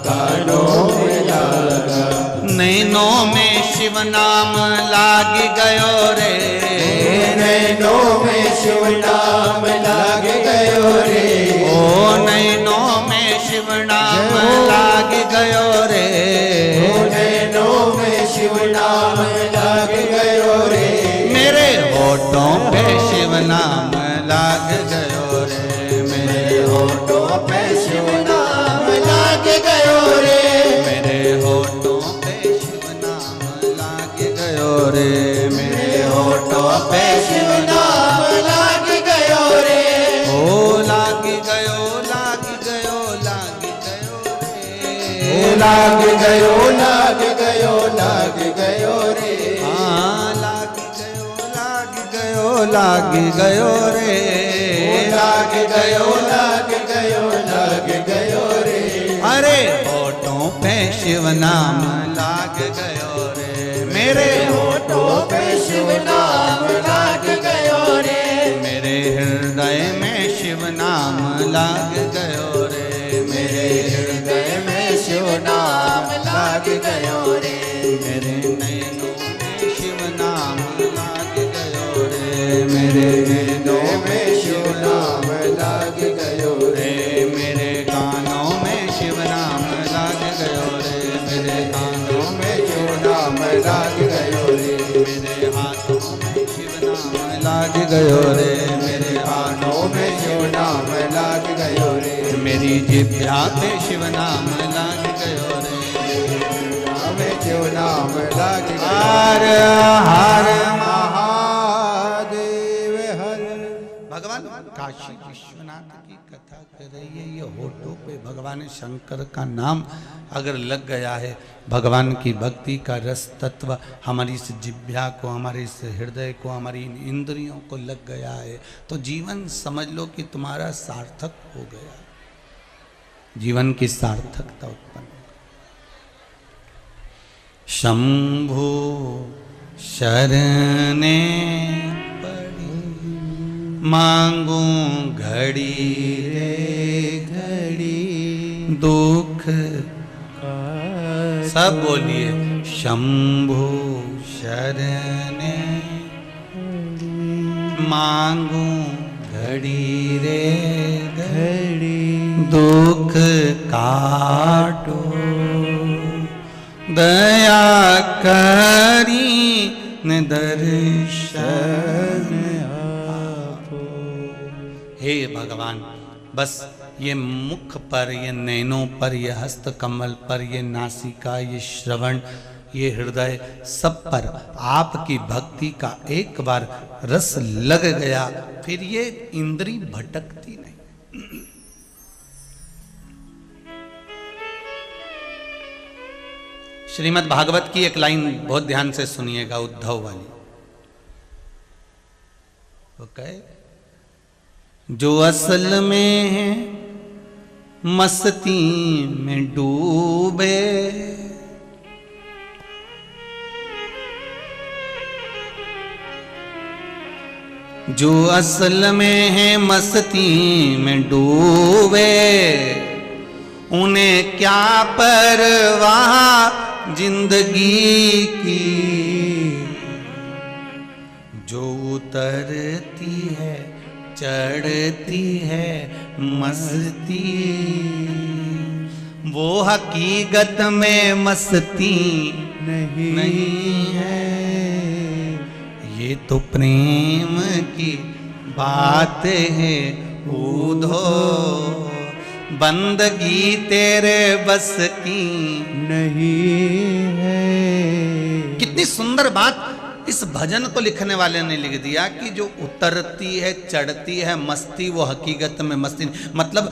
कानों में लागा, नैनों में शिव नाम लाग गयो रे, नैनों में शिव नाम लाग गयो रे, ओ नैनों में शिव नाम लाग गयो रे, नैनों में शिव नाम लाग गयो रे, मेरे होठों पे शिव नाम लाग गयो रे, मेरे होठों पे शिव नाम लाग गयो रे, मेरे होठों पे शिव नाम लाग गयो रे, मेरे होठों पे शिव नाम लाग गयो रे, ओ लाग गयो, लाग गयो, लाग गयो रे, लाग गयो, लाग गयो, लाग गयो रे, हाँ लाग गयो, लाग गयो, लाग गयो रे, लाग गयो, लाग गयो, लाग गयो रे, अरे होठों पे शिव नाम लाग गयो रे, मेरे होठों पे शिव नाम लाग गयो रे, मेरे हृदय में शिव नाम लाग गयो रे, मेरे हृदय में शिव नाम लाग गयो रे, मेरे नैनों में शिव नाम लाग गयो रे, मेरे नैनों में शिव नाम लाग गयो रे, मेरे कानों में शिव नाम लाग गयो रे, मेरे कानों में शिव नाम लाग गयो रे, मेरे हाथों में शिव नाम लाग गयो रे, मेरे कानों में शिव नाम लाग गयो रे, मेरी जिभ्या पे शिव नाम लाग गयो रे, हमें शिव नाम लाग गयो हर हर महादेव हर। भगवान काशी विश्वनाथ की कथा कर रही है, ये होठों पे भगवान शंकर का नाम अगर लग गया है, भगवान की भक्ति का रस तत्व हमारी इस जिह्वा को, हमारे इस हृदय को, हमारी इन इंद्रियों को लग गया है, तो जीवन समझ लो कि तुम्हारा सार्थक हो गया, जीवन की सार्थकता उत्पन्न। शंभु शरणे पड़ी मांगू घड़ी रे घड़ी दुख, सब बोलिए शंभु शरणे मांगू घड़ी रे घड़ी दुख काटो दया करी न दर्शन आपो। हे भगवान, बस ये मुख पर, ये नैनों पर, ये हस्त कमल पर, ये नासिका, ये श्रवण, ये हृदय, सब पर आपकी भक्ति का एक बार रस लग गया, फिर ये इंद्री भटकती नहीं। श्रीमद् भागवत की एक लाइन बहुत ध्यान से सुनिएगा, उद्धव वाली। वो कहे, जो असल में है मस्ती में डूबे, जो असल में है मस्ती में डूबे, उन्हें क्या परवाह जिंदगी की, जो उतरती है चढ़ती है मस्ती, वो हकीकत में मस्ती नहीं है। ये तो प्रेम की बात है उधो, बंदगी तेरे बस की नहीं है। कितनी सुंदर बात इस भजन को लिखने वाले ने लिख दिया कि जो उतरती है चढ़ती है मस्ती, वो हकीकत में मस्ती नहीं। मतलब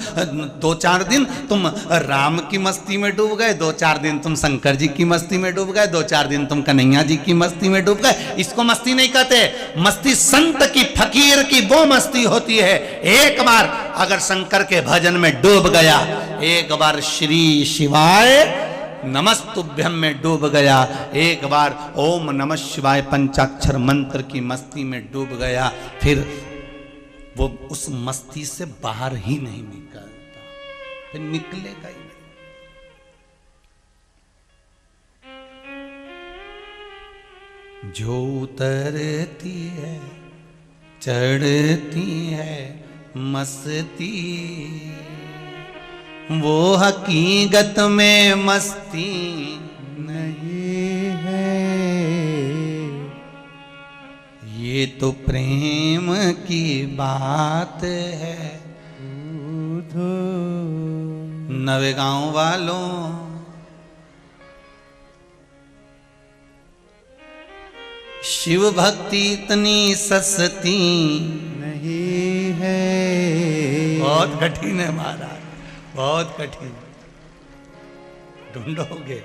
2-4 दिन तुम राम की मस्ती में डूब गए, 2-4 दिन तुम शंकर जी की मस्ती में डूब गए, 2-4 दिन तुम कन्हैया जी की मस्ती में डूब गए, इसको मस्ती नहीं कहते। मस्ती संत की, फकीर की वो मस्ती होती है। एक बार अगर शंकर के भजन में डूब गया, एक बार श्री शिवाय नमस्तुभ्यम में डूब गया, एक बार ओम नमः शिवाय पंचाक्षर मंत्र की मस्ती में डूब गया, फिर वो उस मस्ती से बाहर ही नहीं निकलता, फिर निकलेगा ही नहीं। जो उतरती है चढ़ती है मस्ती, वो हकीकत में मस्ती नहीं है। ये तो प्रेम की बात है। नवे गांव वालों, शिव भक्ति इतनी सस्ती नहीं है। बहुत कठिन है महाराज, बहुत कठिन, ढूंढोगे।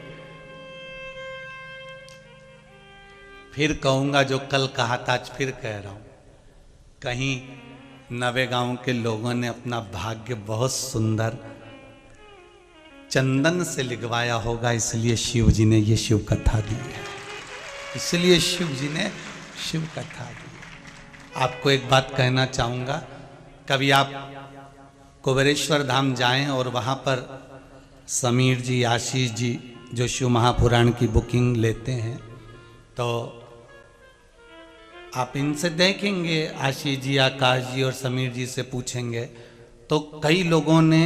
फिर कहूंगा जो कल कहा था, आज फिर कह रहा हूं, कहीं नवे गांव के लोगों ने अपना भाग्य बहुत सुंदर चंदन से लिखवाया होगा, इसलिए शिव जी ने ये शिव कथा दी है, इसलिए शिव जी ने शिव कथा दी है। आपको एक बात कहना चाहूंगा, कभी आप कुबेरेश्वर धाम जाएं और वहाँ पर समीर जी, आशीष जी जो शिव महापुराण की बुकिंग लेते हैं, तो आप इनसे देखेंगे, आशीष जी, आकाश जी और समीर जी से पूछेंगे, तो कई लोगों ने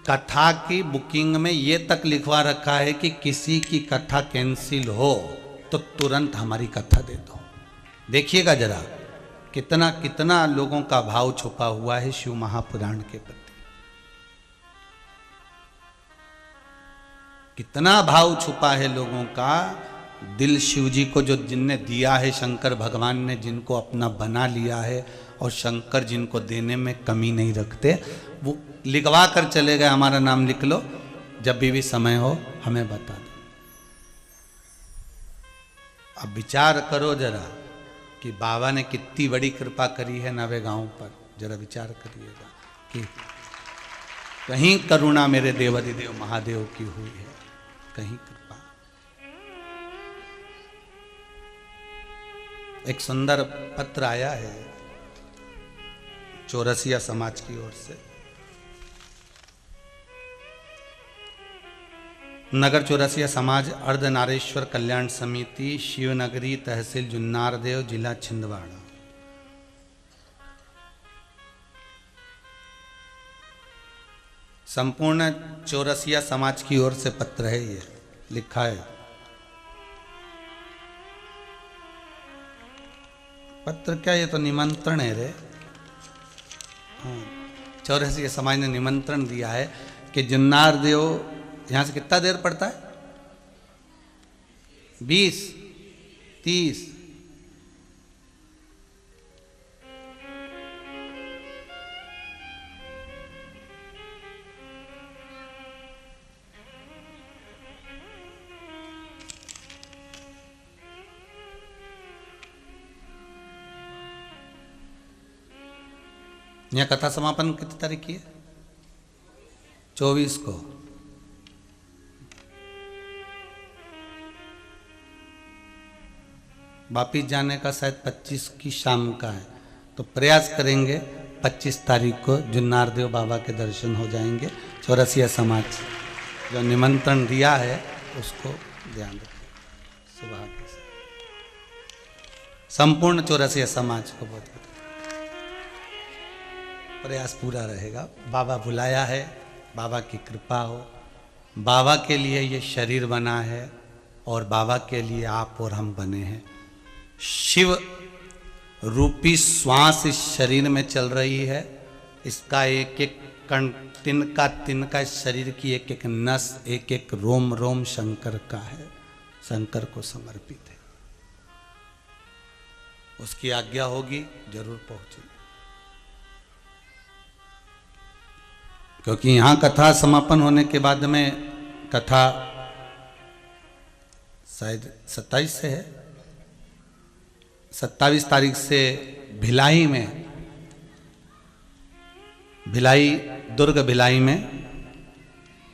कथा की बुकिंग में ये तक लिखवा रखा है कि किसी की कथा कैंसिल हो तो तुरंत हमारी कथा दे दो। देखिएगा जरा कितना कितना लोगों का भाव छुपा हुआ है शिव महापुराण के प्रति, कितना भाव छुपा है लोगों का। दिल शिव जी को जो जिनने दिया है, शंकर भगवान ने जिनको अपना बना लिया है, और शंकर जिनको देने में कमी नहीं रखते, वो लिखवा कर चले गए, हमारा नाम लिख लो, जब भी समय हो हमें बता दो। अब विचार करो जरा कि बाबा ने कितनी बड़ी कृपा करी है नवे गांव पर, जरा विचार करिएगा कि कहीं करुणा मेरे देवाधिदेव महादेव की हुई है, कहीं कृपा। एक सुंदर पत्र आया है चौरसिया समाज की ओर से। नगर चौरसिया समाज अर्धनारेश्वर कल्याण समिति, शिवनगरी, तहसील जुन्नारदेव, जिला छिंदवाड़ा। संपूर्ण चौरसिया समाज की ओर से पत्र है, ये लिखा है। पत्र क्या, ये तो निमंत्रण है रे। हाँ, चौरसिया समाज ने निमंत्रण दिया है कि जुन्नारदेव यहाँ से कितना देर पड़ता है, 20-30, यह कथा समापन कितनी तारीख की है? 24 को। वापिस जाने का शायद 25 की शाम का है, तो प्रयास करेंगे 25 तारीख को जुन्नार देव बाबा के दर्शन हो जाएंगे। चौरसिया समाज जो निमंत्रण दिया है उसको ध्यान रखें। सुबह के संपूर्ण चौरसिया समाज को बहुत प्रयास पूरा रहेगा। बाबा बुलाया है, बाबा की कृपा हो। बाबा के लिए ये शरीर बना है और बाबा के लिए आप और हम बने हैं। शिव रूपी श्वास इस शरीर में चल रही है। इसका एक एक कण, तिनका तिनका इस शरीर की एक एक नस, एक एक रोम रोम शंकर का है, शंकर को समर्पित है। उसकी आज्ञा होगी जरूर पहुंचेंगे, क्योंकि यहां कथा समापन होने के बाद में कथा शायद 27 से है, 27 तारीख से भिलाई में, भिलाई दुर्ग भिलाई में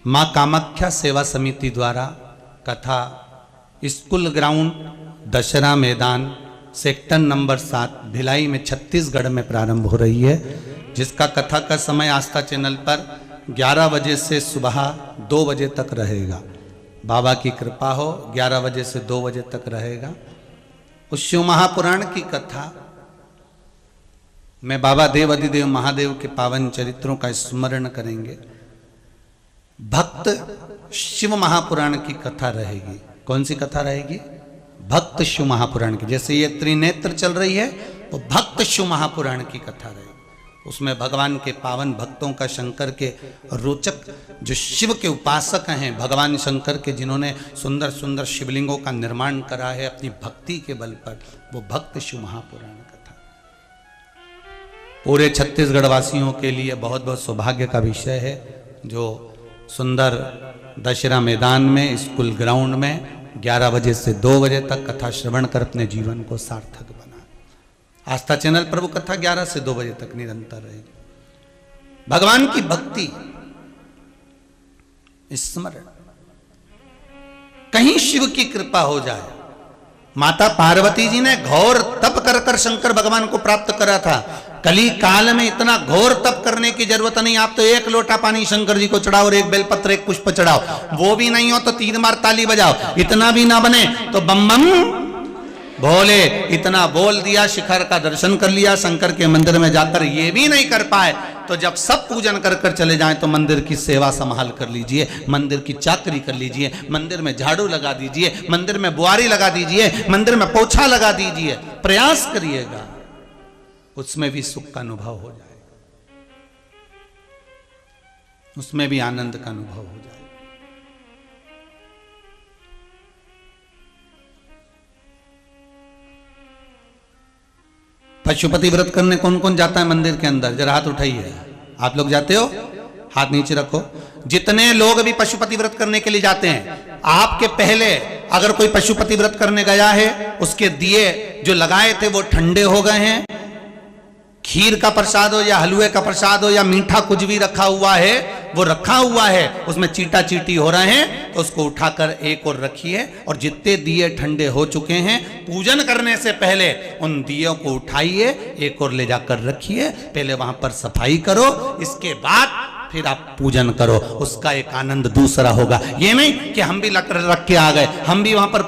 मां कामाख्या सेवा समिति द्वारा कथा स्कूल ग्राउंड दशहरा मैदान सेक्टर नंबर 7 भिलाई में छत्तीसगढ़ में प्रारंभ हो रही है, जिसका कथा का समय आस्था चैनल पर 11 बजे से सुबह 2 बजे तक रहेगा। बाबा की कृपा हो 11 बजे से 2 बजे तक रहेगा। उस शिव महापुराण की कथा में बाबा देव अधिदेव महादेव के पावन चरित्रों का स्मरण करेंगे। भक्त शिव महापुराण की कथा रहेगी। कौन सी कथा रहेगी? भक्त शिव महापुराण की। जैसे ये त्रिनेत्र चल रही है तो भक्त शिव महापुराण की कथा रहेगी। उसमें भगवान के पावन भक्तों का, शंकर के रोचक, जो शिव के उपासक हैं भगवान शंकर के, जिन्होंने सुंदर सुंदर शिवलिंगों का निर्माण करा है अपनी भक्ति के बल पर, वो भक्त शिव महापुराण कथा पूरे छत्तीसगढ़ वासियों के लिए बहुत बहुत सौभाग्य का विषय है। जो सुंदर दशहरा मैदान में स्कूल ग्राउंड में 11 बजे से 2 बजे तक कथा श्रवण कर अपने जीवन को सार्थक बना। आस्था चैनल पर वो कथा 11 से 2 बजे तक निरंतर रहेगी। भगवान की भक्ति, स्मरण, कहीं शिव की कृपा हो जाए। माता पार्वती जी ने घोर तप कर कर शंकर भगवान को प्राप्त करा था। कली काल में इतना घोर तप करने की जरूरत नहीं। आप तो 1 लोटा पानी शंकर जी को चढ़ाओ और 1 बेलपत्र 1 पुष्प चढ़ाओ, वो भी नहीं हो तो 3 बार ताली बजाओ। इतना भी ना बने तो बम बम भोले इतना बोल दिया, शिखर का दर्शन कर लिया। शंकर के मंदिर में जाकर ये भी नहीं कर पाए तो जब सब पूजन कर कर चले जाएं तो मंदिर की सेवा संभाल कर लीजिए, मंदिर की चाकरी कर लीजिए, मंदिर में झाड़ू लगा दीजिए, मंदिर में बुआरी लगा दीजिए, मंदिर में पोछा लगा दीजिए। प्रयास करिएगा, उसमें भी सुख का अनुभव हो जाएगा, उसमें भी आनंद का अनुभव हो जाएगा। पशुपति व्रत करने कौन कौन जाता है मंदिर के अंदर? जरा हाथ उठाइए। आप लोग जाते हो? हाथ नीचे रखो। जितने लोग भी पशुपति व्रत करने के लिए जाते हैं, आपके पहले अगर कोई पशुपति व्रत करने गया है, उसके दिए जो लगाए थे वो ठंडे हो गए हैं, खीर का प्रसाद हो या हलवे का प्रसाद हो या मीठा कुछ भी रखा हुआ है, वो रखा हुआ है, उसमें चीटा चीटी हो रहे हैं, तो उसको उठाकर एक और रखिए। और जितने दिए ठंडे हो चुके हैं, पूजन करने से पहले उन दियों को उठाइए, एक और ले जाकर रखिए। पहले वहां पर सफाई करो, इसके बाद फिर आप पूजन करो। उसका एक आनंद दूसरा होगा। ये नहीं कि हम भी रख के आ गए, हम भी वहां पर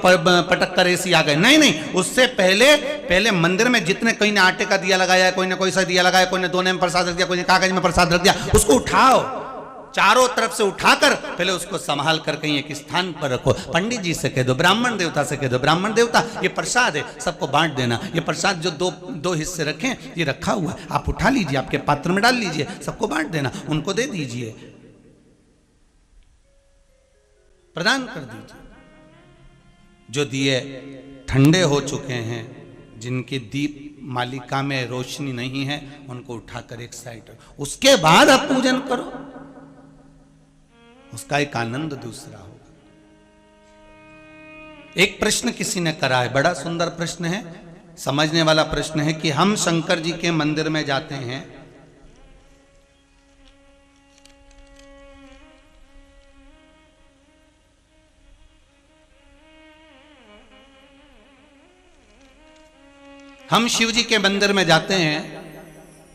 पटक कर ऐसी आ गए। नहीं नहीं, उससे पहले मंदिर में जितने, कोई ने आटे का दिया लगाया है, कोई ने कोई सा दिया लगाया, कोई ने दोने में प्रसाद रख दिया, कोई ने कागज में प्रसाद रख दिया, उसको उठाओ, चारों तरफ से उठाकर पहले उसको संभाल कर कहीं एक स्थान पर रखो। पंडित जी से कह दो, ब्राह्मण देवता से कह दो, ब्राह्मण देवता ये प्रसाद है, सबको बांट देना। ये प्रसाद जो दो हिस्से रखें, ये रखा हुआ, आप उठा लीजिए, आपके पात्र में डाल लीजिए, सबको बांट देना, उनको दे दीजिए, प्रदान कर दीजिए। जो दिए ठंडे हो चुके हैं, जिनकी दीप मालिका में रोशनी नहीं है, उनको उठाकर एक साइड, उसके बाद आप पूजन करो, उसका एक आनंद दूसरा होगा। एक प्रश्न किसी ने करा है, बड़ा सुंदर प्रश्न है, समझने वाला प्रश्न है कि हम शंकर जी के मंदिर में जाते हैं हम शिव जी के मंदिर में जाते हैं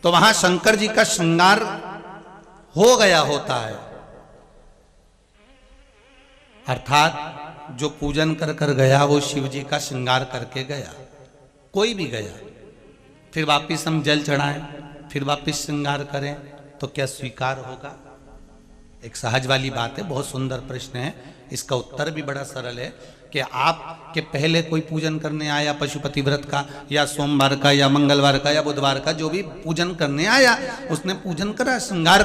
तो वहां शंकर जी का श्रृंगार हो गया होता है, अर्थात जो पूजन कर कर गया वो शिव जी का श्रृंगार करके गया, कोई भी गया, फिर वापिस हम जल चढ़ाएं, फिर वापिस श्रृंगार करें तो क्या स्वीकार होगा? एक सहज वाली बात है, बहुत सुंदर प्रश्न है। इसका उत्तर भी बड़ा सरल है कि आपके पहले कोई पूजन करने आया पशुपति व्रत का या सोमवार का या मंगलवार का या बुधवार का, जो भी पूजन करने आया उसने पूजन करा, श्रृंगार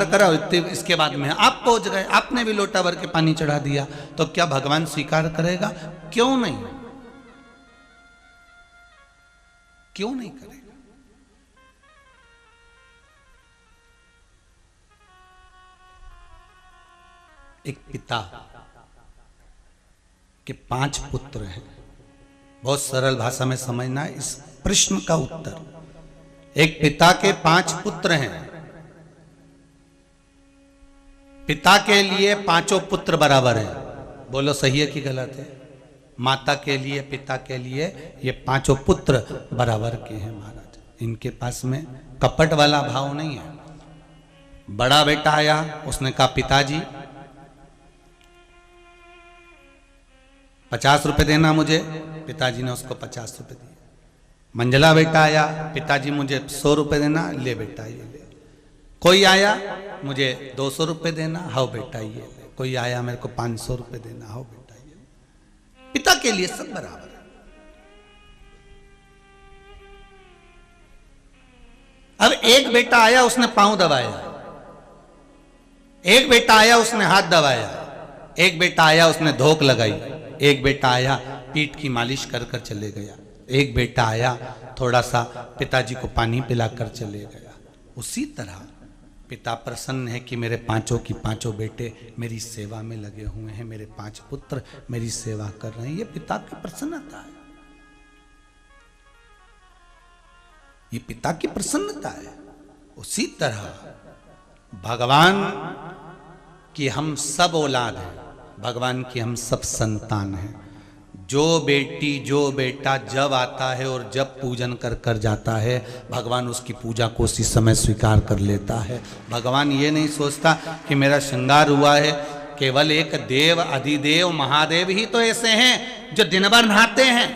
करा, इसके बाद में आप पहुंच गए, आपने भी लोटा भर के पानी चढ़ा दिया, तो क्या भगवान स्वीकार करेगा? क्यों नहीं, क्यों नहीं करेगा? एक पिता के 5 पुत्र हैं, बहुत सरल भाषा में समझना है इस प्रश्न का उत्तर। एक पिता के 5 पुत्र हैं, पिता के लिए 5 पुत्र बराबर हैं। बोलो सही है कि गलत है? माता के लिए, पिता के लिए ये 5 पुत्र बराबर के हैं महाराज। इनके पास में कपट वाला भाव नहीं है। बड़ा बेटा आया, उसने कहा पिताजी 50 रुपए देना मुझे, पिताजी ने उसको 50 रुपए दिए। मंझला बेटा आया, पिताजी मुझे 100 रुपए देना, ले बेटा ये ले। कोई आया, मुझे 200 रुपए देना, हाउ बेटा ये ले। कोई आया, मेरे को 500 रुपए देना, हाउ बेटा ये ले। पिता के लिए सब बराबर है। अब एक बेटा आया, उसने पांव दबाया, एक बेटा आया उसने हाथ दबाया, एक बेटा आया उसने धोक लगाई, एक बेटा आया पीठ की मालिश कर कर चले गया, एक बेटा आया थोड़ा सा पिताजी को पानी पिलाकर चले गया। उसी तरह पिता प्रसन्न है कि मेरे 5 की 5 बेटे मेरी सेवा में लगे हुए हैं, मेरे 5 पुत्र मेरी सेवा कर रहे हैं। ये पिता की प्रसन्नता है, ये पिता की प्रसन्नता है। उसी तरह भगवान की हम सब औलाद हैं, भगवान की हम सब संतान हैं। जो बेटी जो बेटा जब आता है और जब पूजन कर कर जाता है, भगवान उसकी पूजा को उसी समय स्वीकार कर लेता है। भगवान ये नहीं सोचता कि मेरा श्रृंगार हुआ है, केवल एक देव अधिदेव महादेव ही तो ऐसे हैं जो दिन भर नहाते हैं,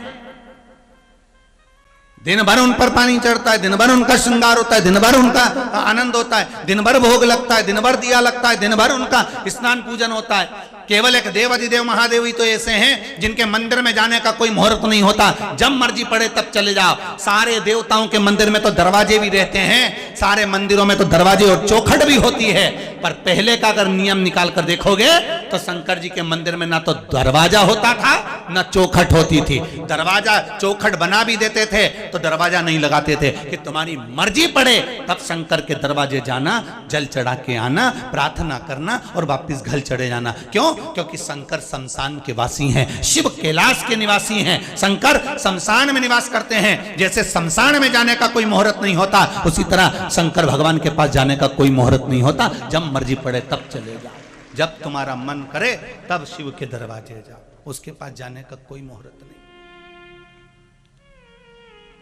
दिन भर उन पर पानी चढ़ता है, दिन भर उनका श्रृंगार होता है, दिन भर उनका आनंद होता है, दिन भर भोग लगता है, दिन भर दिया लगता है, दिन भर उनका स्नान पूजन होता है। केवल एक देव अधिदेव महादेव ही तो ऐसे हैं जिनके मंदिर में जाने का कोई मुहूर्त नहीं होता, जब मर्जी पड़े तब चले जाओ। सारे देवताओं के मंदिर में तो दरवाजे भी रहते हैं, सारे मंदिरों में तो दरवाजे और चौखट भी होती है, पर पहले का अगर नियम निकाल कर देखोगे तो शंकर जी के मंदिर में ना तो दरवाजा होता था ना चौखट होती थी। दरवाजा चौखट बना भी देते थे तो दरवाजा नहीं लगाते थे कि तुम्हारी मर्जी पड़े तब शंकर के दरवाजे जाना, जल चढ़ा के आना, प्रार्थना करना और वापिस घर चढ़े जाना। क्यों? क्योंकि शंकर शमशान के वासी हैं, शिव कैलाश के निवासी हैं। शंकर शमशान में निवास करते हैं। जैसे शमशान में जाने का कोई मुहूर्त नहीं होता, उसी तरह शंकर भगवान के पास जाने का कोई मुहूर्त नहीं होता। जब मर्जी पड़े तब चले जाओ, जब तुम्हारा मन करे तब शिव के दरवाजे जाओ। उसके पास जाने का कोई मुहूर्त नहीं,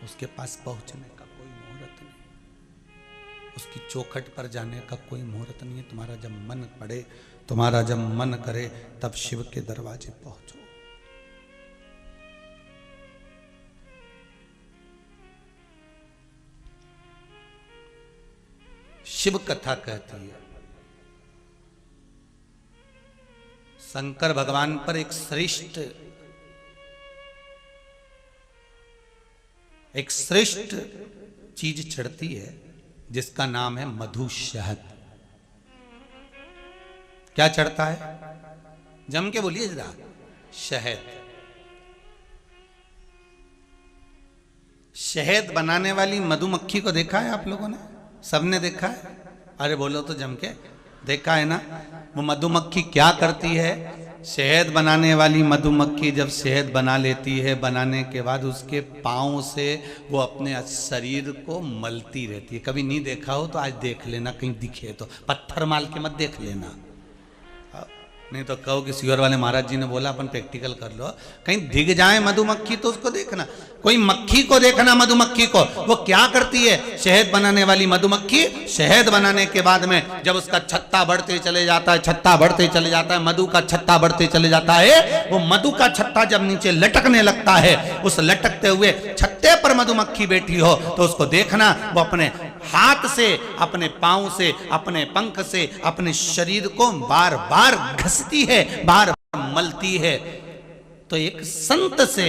उसके पास पहुंचने का कोई मुहूर्त नहीं, उसकी चौखट पर जाने का कोई मुहूर्त नहीं है। तुम्हारा जब मन पड़े, तुम्हारा जब मन करे तब शिव के दरवाजे पहुंचो। शिव कथा कहती है शंकर भगवान पर एक श्रेष्ठ चीज चढ़ती है जिसका नाम है मधु शहद। क्या चढ़ता है? जम के बोलिए जरा। शहद। शहद बनाने वाली मधुमक्खी को देखा है आप लोगों ने? सबने देखा है? अरे बोलो तो जम के। देखा है ना? वो मधुमक्खी क्या करती है? शहद बनाने वाली मधुमक्खी जब शहद बना लेती है, बनाने के बाद उसके पाँव से वो अपने शरीर को मलती रहती है। कभी नहीं देखा हो तो आज देख लेना, कहीं दिखे तो। पत्थर माल के मत देख लेना। नहीं तो कहो कि सियोर वाले महाराज जी ने बोला अपन प्रैक्टिकल कर लो। कहीं दिख जाए मधुमक्खी तो उसको देखना। कोई मक्खी को देखना, मधुमक्खी को, वो क्या करती है। शहद बनाने वाली मधुमक्खी शहद बनाने के बाद में जब उसका छत्ता बढ़ते चले जाता है, छत्ता बढ़ते चले जाता है, मधु का छत्ता बढ़ते चले जाता है, वो मधु का छत्ता जब नीचे लटकने लगता है, उस लटकते हुए छत्ते पर मधुमक्खी बैठी हो तो उसको देखना, वो अपने हाथ से, अपने पांव से, अपने पंख से अपने शरीर को बार बार घसती है, बार बार मलती है। तो एक संत से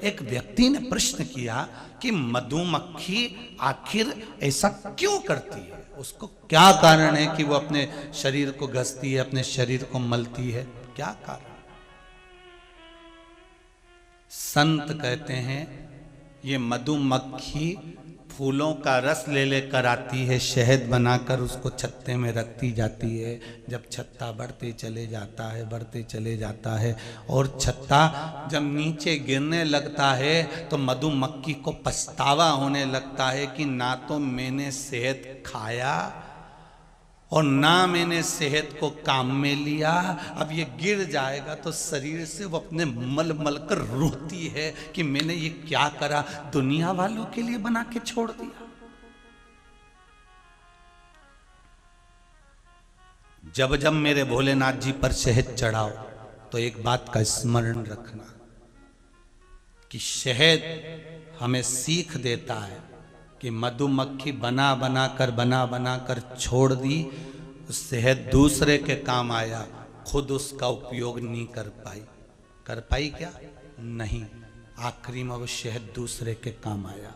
एक व्यक्ति ने प्रश्न किया कि मधुमक्खी आखिर ऐसा क्यों करती है, उसको क्या कारण है कि वो अपने शरीर को घसती है, अपने शरीर को मलती है, क्या कारण। संत कहते हैं ये मधुमक्खी फूलों का रस ले लेकर आती है, शहद बनाकर उसको छत्ते में रखती जाती है। जब छत्ता बढ़ते चले जाता है, बढ़ते चले जाता है, और छत्ता जब नीचे गिरने लगता है तो मधुमक्खी को पछतावा होने लगता है कि ना तो मैंने शहद खाया और ना मैंने शहद को काम में लिया, अब ये गिर जाएगा तो शरीर से वो अपने मल मल कर रोती है कि मैंने ये क्या करा, दुनिया वालों के लिए बना के छोड़ दिया। जब जब मेरे भोलेनाथ जी पर शहद चढ़ाओ तो एक बात का स्मरण रखना कि शहद हमें सीख देता है कि मधुमक्खी बना बना कर छोड़ दी, शहद दूसरे के काम आया, खुद उसका उपयोग नहीं कर पाई। कर पाई क्या? नहीं। आखिरी में वो शहद दूसरे के काम आया।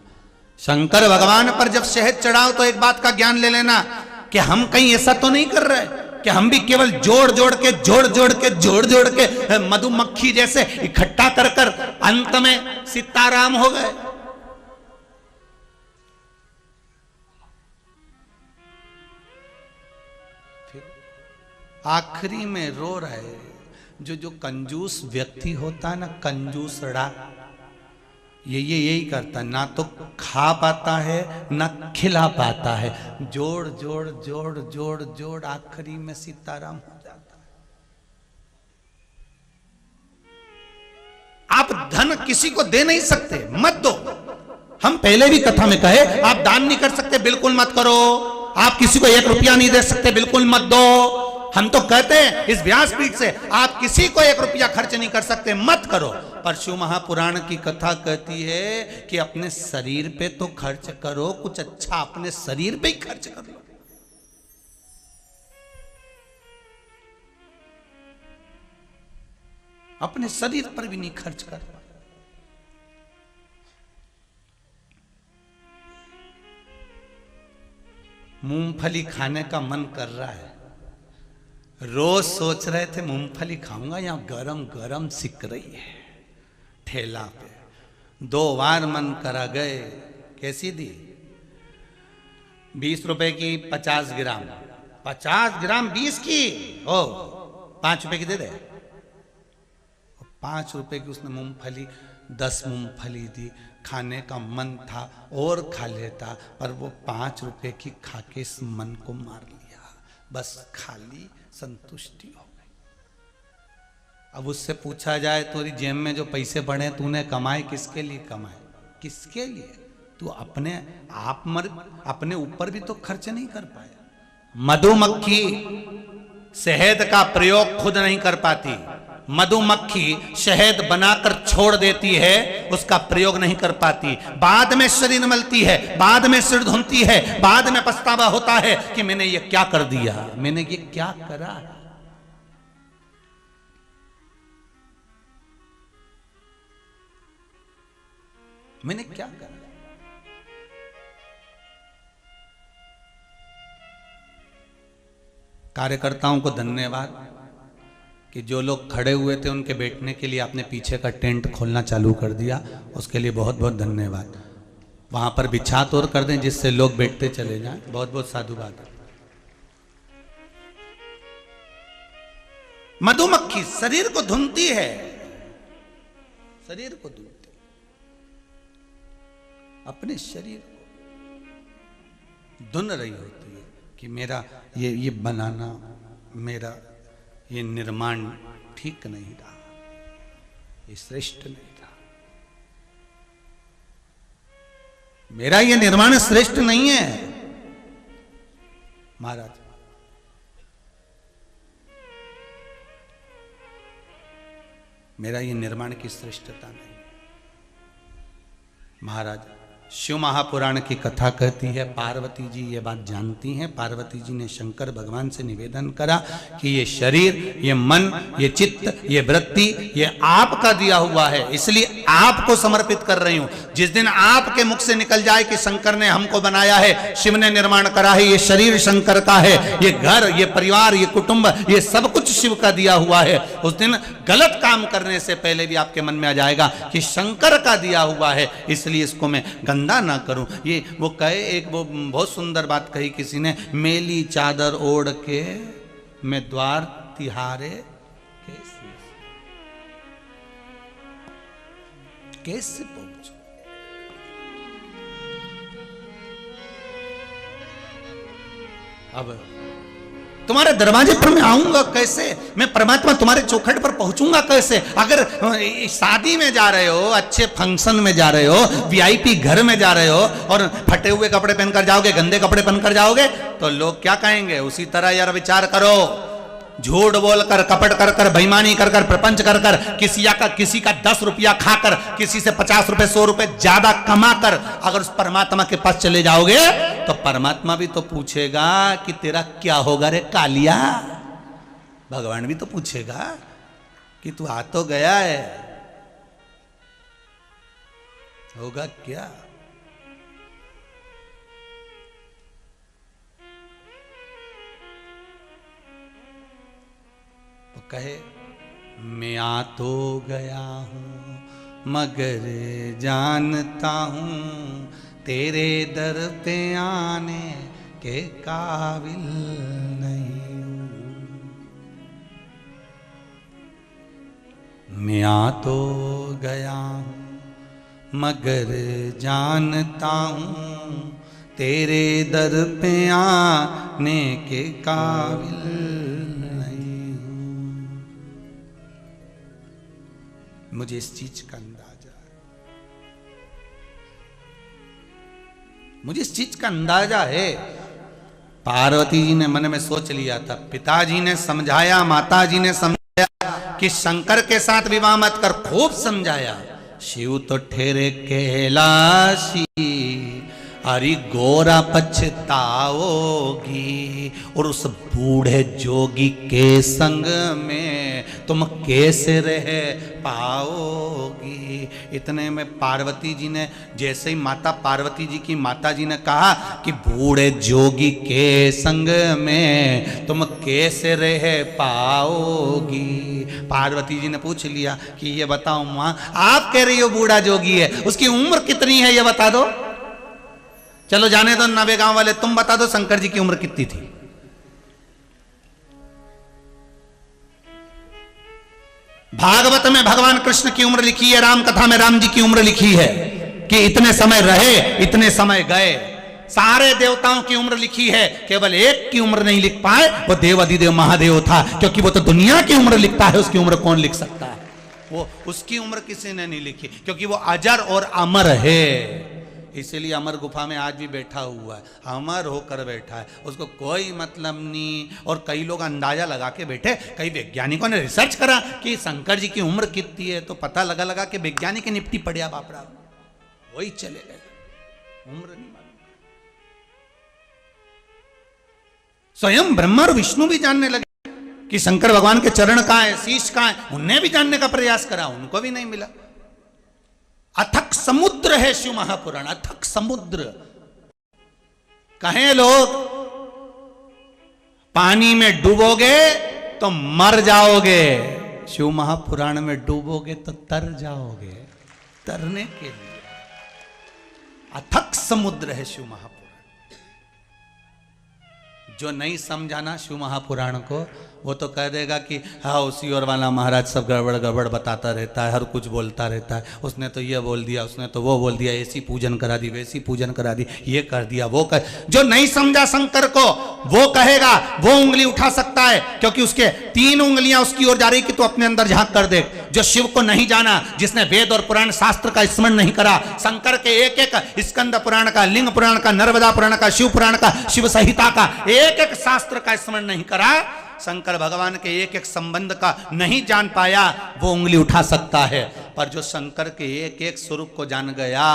शंकर भगवान पर जब शहद चढ़ाओ तो एक बात का ज्ञान ले लेना कि हम कहीं ऐसा तो नहीं कर रहे कि हम भी केवल जोड़ जोड़ के मधुमक्खी जैसे इकट्ठा कर कर अंत में सीताराम हो गए। आखिरी में रो रहे। जो कंजूस व्यक्ति होता है ना, कंजूसड़ा, यही करता है, ना तो खा पाता है ना खिला पाता है, जोड़ जोड़ आखिरी में सीताराम हो जाता है। आप धन किसी को दे नहीं सकते, मत दो। हम पहले भी कथा में कहे, आप दान नहीं कर सकते, बिल्कुल मत करो। आप किसी को 1 रुपया नहीं दे सकते, बिल्कुल मत दो। हम तो कहते हैं इस व्यासपीठ से, आप किसी को 1 रुपया खर्च नहीं कर सकते, मत करो। पर शिव महापुराण की कथा कहती है कि अपने शरीर पे तो खर्च करो, कुछ अच्छा अपने शरीर पे ही खर्च करो। अपने शरीर पर भी नहीं खर्च कर। मूंगफली खाने का मन कर रहा है, रोज सोच रहे थे मूंगफली खाऊंगा, यहां गरम गरम सिक रही है ठेला पे। 2 बार मन करा गए, कैसी दी? 20 रुपए की 50 ग्राम, 50 ग्राम 20 की, ओ 5 रुपए की दे दे। 5 रुपए की उसने मूंगफली 10 मूंगफली दी। खाने का मन था और खा लेता, पर वो 5 रुपए की खा के इस मन को मार लिया। बस खा ली, संतुष्टि हो गई। अब उससे पूछा जाए तेरी जेब में जो पैसे पड़े तूने कमाए किसके लिए कमाए? किसके लिए? तू अपने ऊपर भी तो खर्च नहीं कर पाया। मधुमक्खी शहद का प्रयोग खुद नहीं कर पाती, मधुमक्खी शहद बनाकर छोड़ देती है, उसका प्रयोग नहीं कर पाती। बाद में शरीर मलती है, बाद में सिर धुनती है, बाद में पछतावा होता है कि मैंने ये क्या कर दिया, मैंने ये क्या करा। मैंने क्या करा। कार्यकर्ताओं को धन्यवाद कि जो लोग खड़े हुए थे उनके बैठने के लिए आपने पीछे का टेंट खोलना चालू कर दिया, उसके लिए बहुत बहुत धन्यवाद। वहां पर बिछा तोड़ कर दें जिससे लोग बैठते चले जाएं, बहुत बहुत साधुवाद। मधुमक्खी शरीर को धुनती है, शरीर को धुनती, अपने शरीर को धुन रही होती है कि मेरा ये बनाना, मेरा ये निर्माण ठीक नहीं रहा, ये श्रेष्ठ नहीं रहा। मेरा ये निर्माण श्रेष्ठ नहीं है महाराज। मेरा ये निर्माण की श्रेष्ठता नहीं महाराज। शिव महापुराण की कथा कहती है, पार्वती जी ये बात जानती हैं। पार्वती जी ने शंकर भगवान से निवेदन करा कि ये शरीर, ये मन, ये चित्त, ये वृत्ति, ये आपका दिया हुआ है, इसलिए आपको समर्पित कर रही हूं। जिस दिन आपके मुख से निकल जाए कि शंकर ने हमको बनाया है, शिव ने निर्माण करा है, ये शरीर शंकर का है, ये घर, ये परिवार, ये कुटुंब, ये सब कुछ शिव का दिया हुआ है, उस दिन गलत काम करने से पहले भी आपके मन में आ जाएगा कि शंकर का दिया हुआ है, इसलिए इसको मैं गंदा ना करूं। ये वो कहे, एक वो बहुत सुंदर बात कही किसी ने, मेली चादर ओढ़ के मैं द्वार तिहारे कैसे पहुंचू। अब तुम्हारे दरवाजे पर मैं आऊंगा कैसे? मैं परमात्मा तुम्हारे चौखट पर पहुंचूंगा कैसे? अगर शादी में जा रहे हो, अच्छे फंक्शन में जा रहे हो, वीआईपी घर में जा रहे हो और फटे हुए कपड़े पहनकर जाओगे, गंदे कपड़े पहनकर जाओगे तो लोग क्या कहेंगे? उसी तरह यार विचार करो, झूठ बोलकर, कपट कर कर, बेईमानी कर कर, प्रपंच कर कर, किसी का 10 रुपया खाकर, किसी से 50 रुपए 100 रुपए ज्यादा कमाकर अगर उस परमात्मा के पास चले जाओगे तो परमात्मा भी तो पूछेगा कि तेरा क्या होगा रे कालिया। भगवान भी तो पूछेगा कि तू आ तो गया है, होगा क्या? तो कहे, मैं आ तो गया हूं मगर जानता हूं तेरे दर पे आने के काबिल नहीं हूं। मैं आ तो गया हूं मगर जानता हूं तेरे दर पे आने के काबिल नहीं हूं। मुझे इस चीज का अंदाजा है, मुझे इस चीज का अंदाजा है। पार्वती जी ने मन में सोच लिया था, पिताजी ने समझाया, माताजी ने समझाया कि शंकर के साथ विवाह मत कर, खूब समझाया। शिव तो ठहरे कैलाशी, अरे गोरा पछताओगी, और उस बूढ़े जोगी के संग में तुम कैसे रह पाओगी। इतने में पार्वती जी ने, जैसे ही माता पार्वती जी की माता जी ने कहा कि बूढ़े जोगी के संग में तुम कैसे रह पाओगी, पार्वती जी ने पूछ लिया कि ये बताओ माँ, आप कह रही हो बूढ़ा जोगी है, उसकी उम्र कितनी है ये बता दो। चलो जाने दो नवे गांव वाले, तुम बता दो शंकर जी की उम्र कितनी थी। भागवत में भगवान कृष्ण की उम्र लिखी है, राम कथा में राम जी की उम्र लिखी है कि इतने समय रहे, इतने समय गए। सारे देवताओं की उम्र लिखी है, केवल एक की उम्र नहीं लिख पाए, वो देव अधिदेव महादेव था, क्योंकि वो तो दुनिया की उम्र लिखता है, उसकी उम्र कौन लिख सकता है? वो उसकी उम्र किसी ने नहीं लिखी, क्योंकि वो अजर और अमर है। इसीलिए अमर गुफा में आज भी बैठा हुआ है, अमर होकर बैठा है, उसको कोई मतलब नहीं। और कई लोग अंदाजा लगा के बैठे, कई वैज्ञानिकों ने रिसर्च करा कि शंकर जी की उम्र कितनी है, तो पता लगा कि वैज्ञानिक निपटी पड़िया बापरा, वही चले गए, उम्र नहीं मालूम। स्वयं ब्रह्मा और विष्णु भी जानने लगे कि शंकर भगवान के चरण कहाँ है, शीश कहाँ है, उनने भी जानने का प्रयास करा, उनको भी नहीं मिला। अथक समुद्र है शिव महापुराण, अथक समुद्र। कहें लोग पानी में डूबोगे तो मर जाओगे, शिव महापुराण में डूबोगे तो तर जाओगे। तरने के लिए अथक समुद्र है शिव महापुराण। जो नहीं समझाना शिव महापुराण को, वो तो कह देगा कि हाँ उसी और वाला महाराज सब गड़बड़ गड़बड़ बताता रहता है, हर कुछ बोलता रहता है, उसने तो ये बोल दिया, उसने तो वो बोल दिया, ऐसी पूजन करा दी, वैसी पूजन करा दी, ये कर दिया, वो कर। जो नहीं समझा शंकर को वो कहेगा, वो उंगली उठा सकता है, क्योंकि उसके 3 उंगलियां उसकी ओर जा रही कि तू अपने अंदर झांक कर देख। जो शिव को नहीं जाना, जिसने वेद और पुराण शास्त्र का स्मरण नहीं करा, शंकर के एक एक स्कंद पुराण का, लिंग पुराण का, नर्मदा पुराण का, शिव पुराण का, शिव संहिता का एक एक शास्त्र का स्मरण नहीं करा, शंकर भगवान के एक एक संबंध का नहीं जान पाया, वो उंगली उठा सकता है। पर जो शंकर के एक एक स्वरूप को जान गया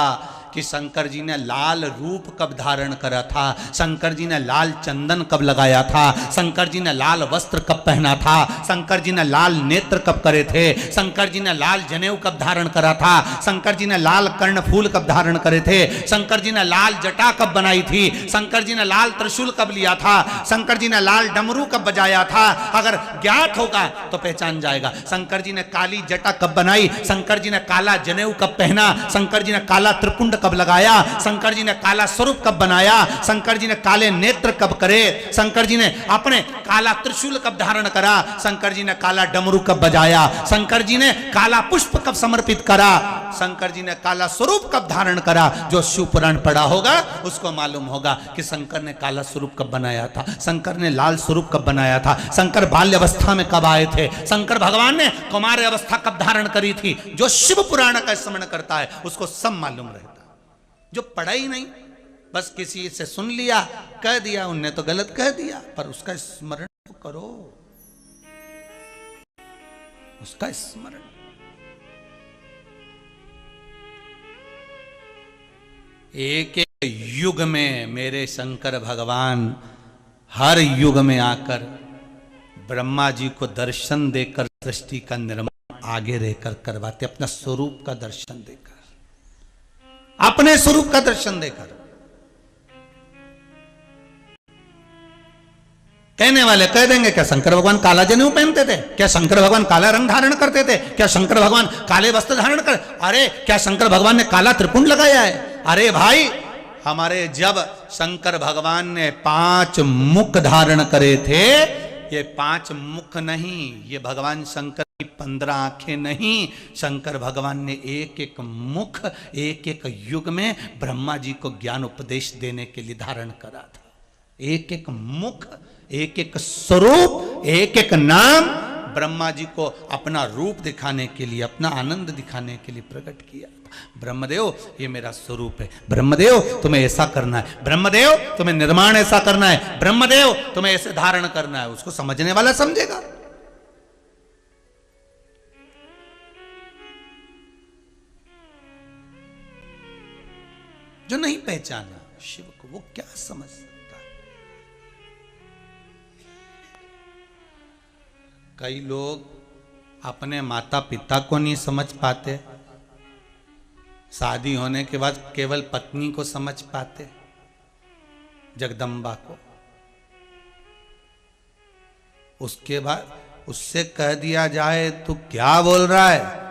कि शंकर जी ने लाल रूप कब धारण करा था, शंकर जी ने लाल चंदन कब लगाया था, शंकर जी ने लाल वस्त्र कब पहना था, शंकर जी ने लाल नेत्र कब करे थे, शंकर जी ने लाल जनेऊ कब धारण करा था, शंकर जी ने लाल कर्णफूल कब धारण करे थे, शंकर जी ने लाल जटा कब बनाई थी, शंकर जी ने लाल त्रिशूल कब लिया था, शंकर जी ने लाल डमरू कब बजाया था, अगर ज्ञात होगा तो पहचान जाएगा। शंकर जी ने काली जटा कब बनाई, शंकर जी ने काला जनेऊ कब पहना, शंकर जी ने काला त्रिपुंड कब लगाया, शंकर जी ने काला स्वरूप कब बनाया, शंकर जी ने काले नेत्र कब करे, शंकर जी ने अपने काला त्रिशूल कब धारण करा, शंकर जी ने काला डमरू कब बजाया, शंकर जी ने काला पुष्प कब समर्पित करा, शंकर जी ने काला स्वरूप कब धारण करा। जो शिव पुराण पढ़ा होगा उसको मालूम होगा कि शंकर ने काला स्वरूप कब बनाया था, शंकर ने लाल स्वरूप कब बनाया था, शंकर बाल्य अवस्था में कब आए थे, शंकर भगवान ने कुमार अवस्था कब धारण करी थी। जो शिव पुराण का स्मरण करता है उसको सब मालूम रहता है। जो पढ़ा ही नहीं, बस किसी से सुन लिया, कह दिया, उनने तो गलत कह दिया, पर उसका स्मरण तो करो, उसका स्मरण। एक एक युग में मेरे शंकर भगवान हर युग में आकर ब्रह्मा जी को दर्शन देकर सृष्टि का निर्माण आगे रहकर करवाते, अपना स्वरूप का दर्शन देकर, अपने स्वरूप का दर्शन देकर। कहने वाले कह देंगे क्या शंकर भगवान काला जनेऊ पहनते थे, क्या शंकर भगवान काला रंग धारण करते थे, क्या शंकर भगवान काले वस्त्र धारण कर, अरे क्या शंकर भगवान ने काला त्रिपुंड लगाया है। अरे भाई, हमारे जब शंकर भगवान ने 5 मुख धारण करे थे, ये 5 मुख नहीं, ये भगवान शंकर की 15 आंखें नहीं, शंकर भगवान ने एक एक मुख एक एक युग में ब्रह्मा जी को ज्ञान उपदेश देने के लिए धारण करा था। एक एक मुख, एक एक स्वरूप, एक एक नाम ब्रह्मा जी को अपना रूप दिखाने के लिए, अपना आनंद दिखाने के लिए प्रकट किया। ब्रह्मदेव ये मेरा स्वरूप है, ब्रह्मदेव तुम्हें ऐसा करना है, ब्रह्मदेव तुम्हें निर्माण ऐसा करना है, ब्रह्मदेव तुम्हें ऐसे धारण करना है। उसको समझने वाला समझेगा। जो नहीं पहचाना शिव को, वो क्या समझ सकता है। कई लोग अपने माता पिता को नहीं समझ पाते, शादी होने के बाद केवल पत्नी को समझ पाते, जगदम्बा को। उसके बाद उससे कह दिया जाए तू क्या बोल रहा है,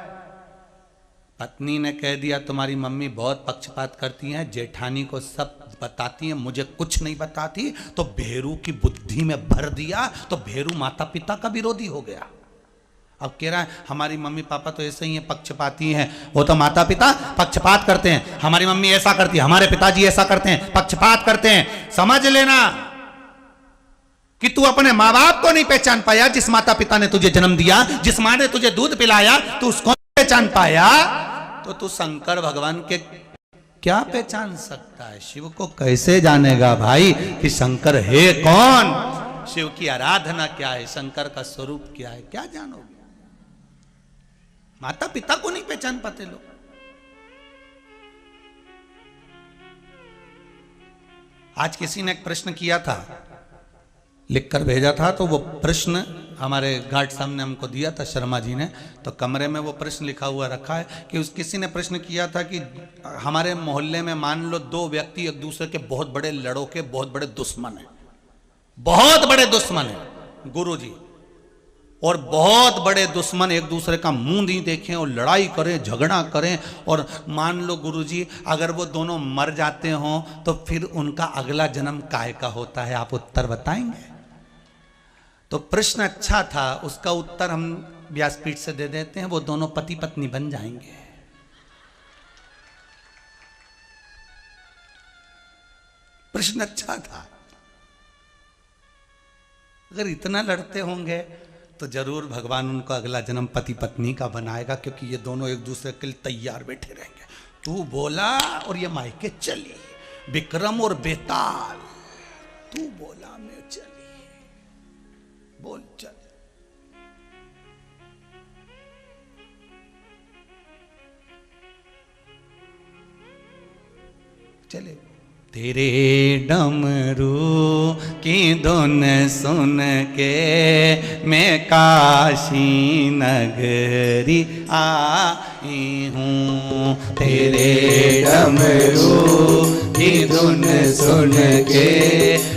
पत्नी ने कह दिया तुम्हारी मम्मी बहुत पक्षपात करती हैं, जेठानी को सब बताती हैं, मुझे कुछ नहीं बताती, तो भेरू की बुद्धि में भर दिया, तो भेरू माता पिता का विरोधी हो गया। अब कह रहा है हमारी मम्मी पापा तो ऐसे ही हैं, पक्षपाती हैं, वो तो माता पिता पक्षपात करते हैं, हमारी मम्मी ऐसा करती है, हमारे पिताजी ऐसा करते हैं, पक्षपात करते हैं। समझ लेना कि तू अपने माँ बाप को नहीं पहचान पाया, जिस माता पिता ने तुझे जन्म दिया, जिस माँ ने तुझे दूध पिलाया, तू उसको नहीं पहचान पाया, तो तू शंकर भगवान के क्या पहचान सकता है। शिव को कैसे जानेगा भाई कि शंकर है कौन, शिव की आराधना क्या है, शंकर का स्वरूप क्या है, क्या जानोगे। माता पिता को नहीं पहचान पाते लोग। आज किसी ने एक प्रश्न किया था, लिखकर भेजा था, तो वो प्रश्न हमारे गार्ड साहब ने हमको दिया था, शर्मा जी ने, तो कमरे में वो प्रश्न लिखा हुआ रखा है कि किसी ने प्रश्न किया था कि हमारे मोहल्ले में मान लो 2 व्यक्ति एक दूसरे के बहुत बड़े लड़ोके, बहुत बड़े दुश्मन हैं, बहुत बड़े दुश्मन हैं गुरुजी, और बहुत बड़े दुश्मन एक दूसरे का मुंह नहीं देखें और लड़ाई करें, झगड़ा करें, और मान लो गुरुजी अगर वो दोनों मर जाते हों तो फिर उनका अगला जन्म काय का होता है, आप उत्तर बताएंगे। तो प्रश्न अच्छा था, उसका उत्तर हम व्यासपीठ से दे देते हैं, वो दोनों पति पत्नी बन जाएंगे। प्रश्न अच्छा था। अगर इतना लड़ते होंगे तो जरूर भगवान उनको अगला जन्म पति पत्नी का बनाएगा, क्योंकि ये दोनों एक दूसरे के लिए तैयार बैठे रहेंगे। तू बोला और ये मायके चली, विक्रम और बेताल। तू बोला मैं चली, बोल चल। चले। तेरे डमरू की धुन सुन के मैं काशी नगरी आई हूँ। तेरे डमरू की धुन सुन के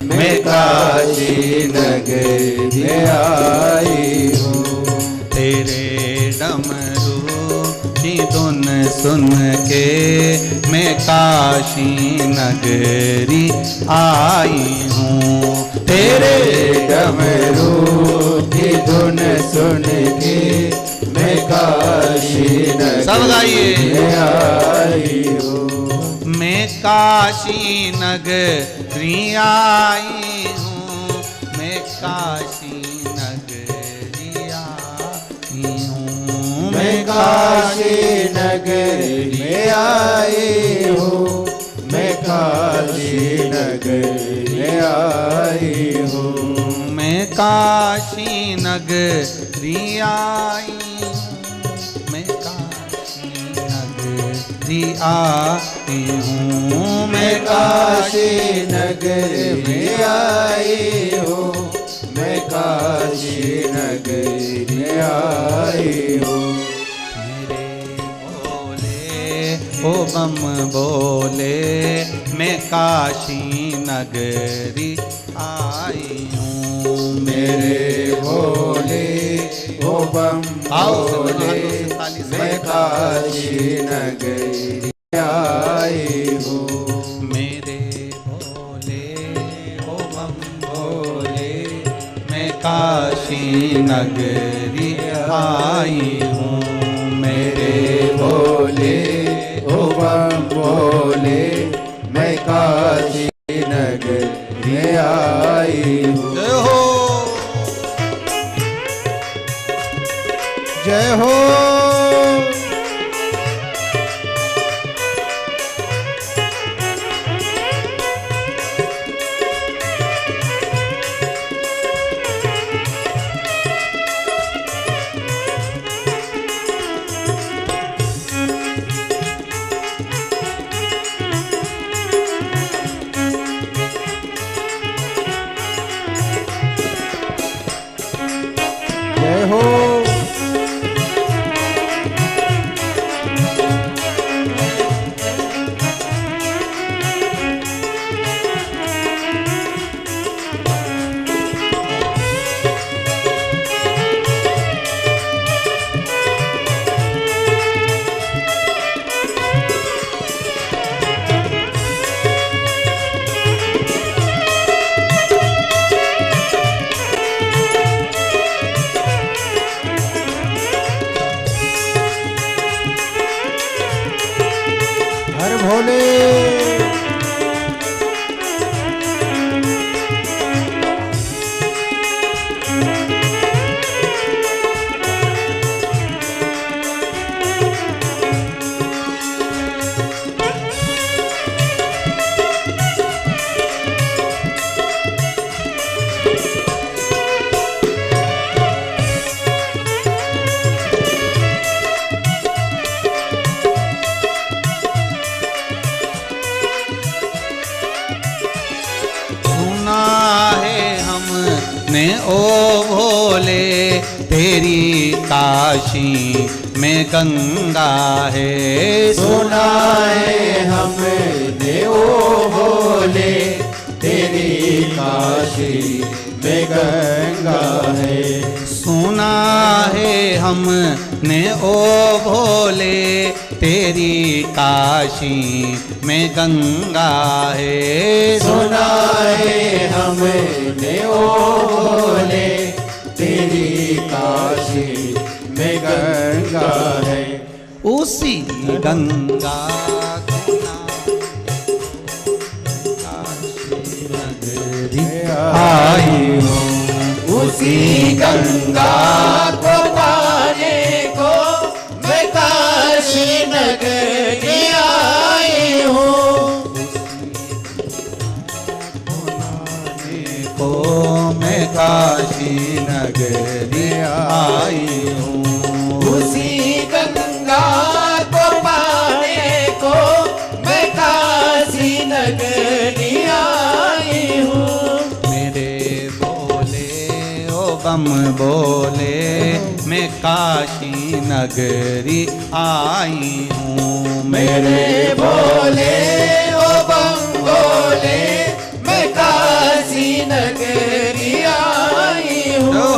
मैं काशी नगरी आई हूँ। तेरे डमरू की धुन सुन के मैं काशी नगरी आई हूँ। तेरे डमरू की धुन सुन के मैं काशी सब गाइए। नगरी आई हूँ। मैं काशी नगरी आई हूँ। मैं काशी नगरी आई हूँ। मैं काशी नगरी में आई हूँ। मैं काशी नगरी में आई हूँ। मैं काशी नगरी आई हूँ। मैं काशी नगरी आई हूँ। मैं काशी नगरी में आई हूँ। मैं काशी नगरी में आई हूँ। ओ बम बोले मैं काशी नगरी आई हूँ। मेरे भोले ओ बम बोले मैं काशी नगरी आई हूँ। मेरे भोले ओ बम बोले मैं काशी नगरी आई हूँ। मेरे भोले ओ बम बोले मैं काशी नगरी में आई हूँ। जय हो। जय हो। जय हो। हर भोले। ने ओ भोले तेरी काशी में गंगा है। सुना है हमने ओ भोले तेरी काशी में गंगा है। सुना है हमने ओ भोले तेरी काशी में गंगा है। सुना है हमने ओ भोले गंगा है। उसी गंगा को आई हूँ, उसी गंगा को पाने को मैं काशी नगरी आई हूँ। को मैं काशी नगरी आई हूँ, उसी गंगा को पाने को मैं काशी नगरी आई हूँ। मेरे बोले ओ बम बोले मैं काशी नगरी आई हूँ। मेरे बोले ओ बम बोले मैं काशी नगरी आई हूँ।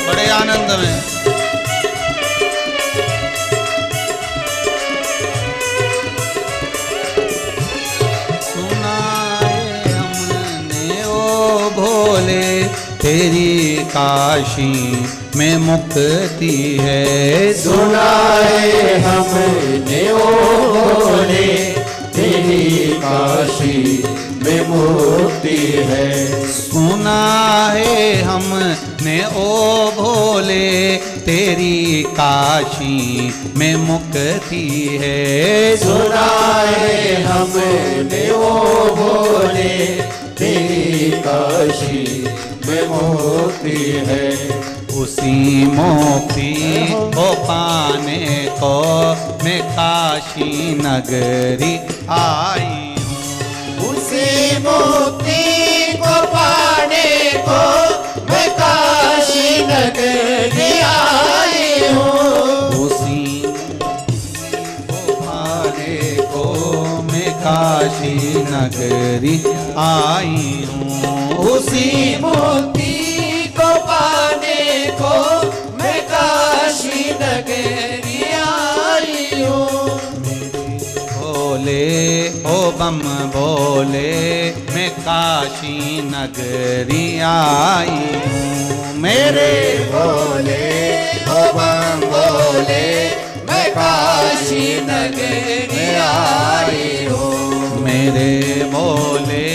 बड़े आनंद में सुना है हमने ओ भोले तेरी काशी में मुक्ति है। सुना है हमने ओ भोले तेरी काशी में मुक्ति है। सुना है हमने ओ भोले तेरी काशी में मुक्ति है। सुना है हमने ओ भोले तेरी काशी में मुक्ति है। उसी मुक्ति को पाने को मैं काशी नगरी आई हूँ। उसी मुक्ति को पाने को मैं काशी नगरी आई हूँ। उसी को पाने को मैं काशी नगरी आई हूँ। उसी मुक्ति को पाने को मैं काशी नगरी आई हूँ। बोले ओ बम बोले मैं काशी नगरी आई हूँ। मेरे बोले ओ बम बोले मैं काशी नगरी आई हूँ। मेरे बोले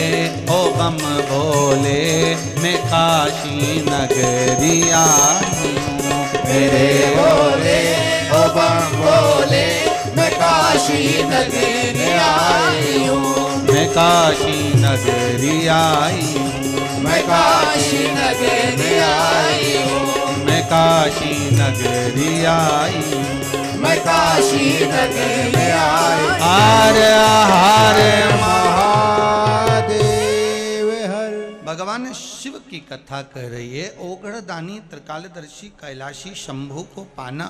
ओ बम बोले मैं काशी नगरी आई हूँ। मेरे बोले ओ बम बोले मैं काशी नगरी आई हूँ। मैं काशी नगरी आई हूँ। मैं काशी नगरी आई हूँ। मैं काशी नगरी आई हूँ। मैं काशी नगरी आई हूँ। हर हर महादेव हर। भगवान शिव की कथा कह रही है। ओगढ़दानी त्रिकालदर्शी कैलाशी शंभु को पाना,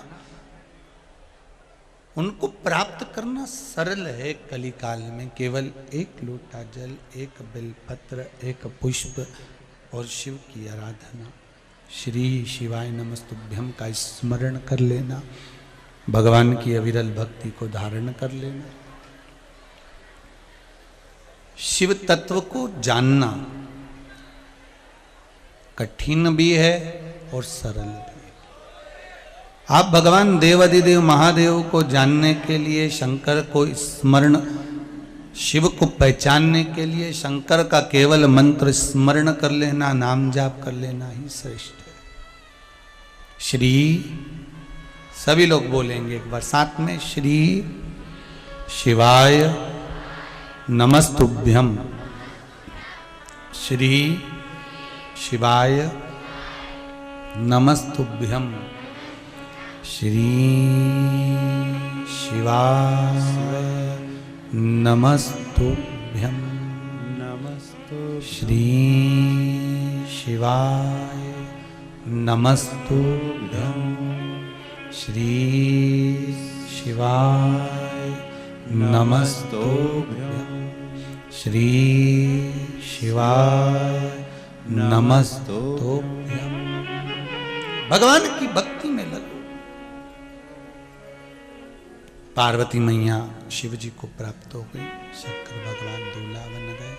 उनको प्राप्त करना सरल है। कलिकाल में केवल एक लोटा जल, एक बेलपत्र, एक पुष्प और शिव की आराधना, श्री शिवाय नमस्तुभ्यम का स्मरण कर लेना, भगवान की अविरल भक्ति को धारण कर लेना। शिव तत्व को जानना कठिन भी है और सरल भी है। आप भगवान देवाधिदेव महादेव को जानने के लिए, शंकर को स्मरण, शिव को पहचानने के लिए शंकर का केवल मंत्र स्मरण कर लेना, नाम जाप कर लेना ही श्रेष्ठ है। श्री, सभी लोग बोलेंगे एक बार साथ में, श्री शिवाय नमस्तुभ्यं। श्री शिवाय नमस्तुभ्यं। श्री शिवाय नमस्तुभ्यं। श्री शिवाय नमस्तुभ्यं। श्री शिवाय नमस्तुभ्यं। श्री शिवाय नमस्तुभ्यं। भगवान की भक्ति में लगो। पार्वती मैया शिव जी को प्राप्त हो गई, शंकर भगवान दूल्हा बन गए।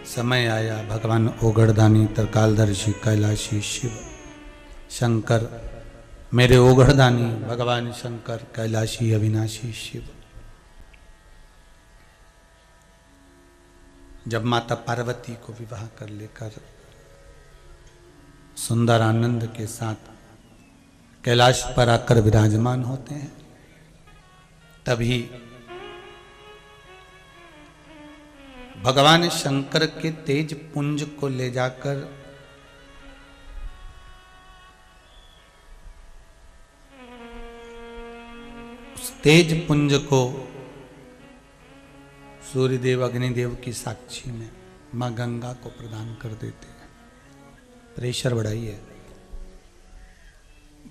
समय आया, भगवान ओगड़दानी, त्रिकालदर्शी, कैलाशी शिव शंकर, मेरे ओगड़दानी भगवान शंकर, कैलाशी अविनाशी शिव। जब माता पार्वती को विवाह कर लेकर सुंदर आनंद के साथ कैलाश पर आकर विराजमान होते हैं, तभी भगवान शंकर के तेज पुंज को ले जाकर उस तेज पुंज को सूर्यदेव अग्निदेव की साक्षी में मां गंगा को प्रदान कर देते हैं। प्रेशर बढ़ाइए,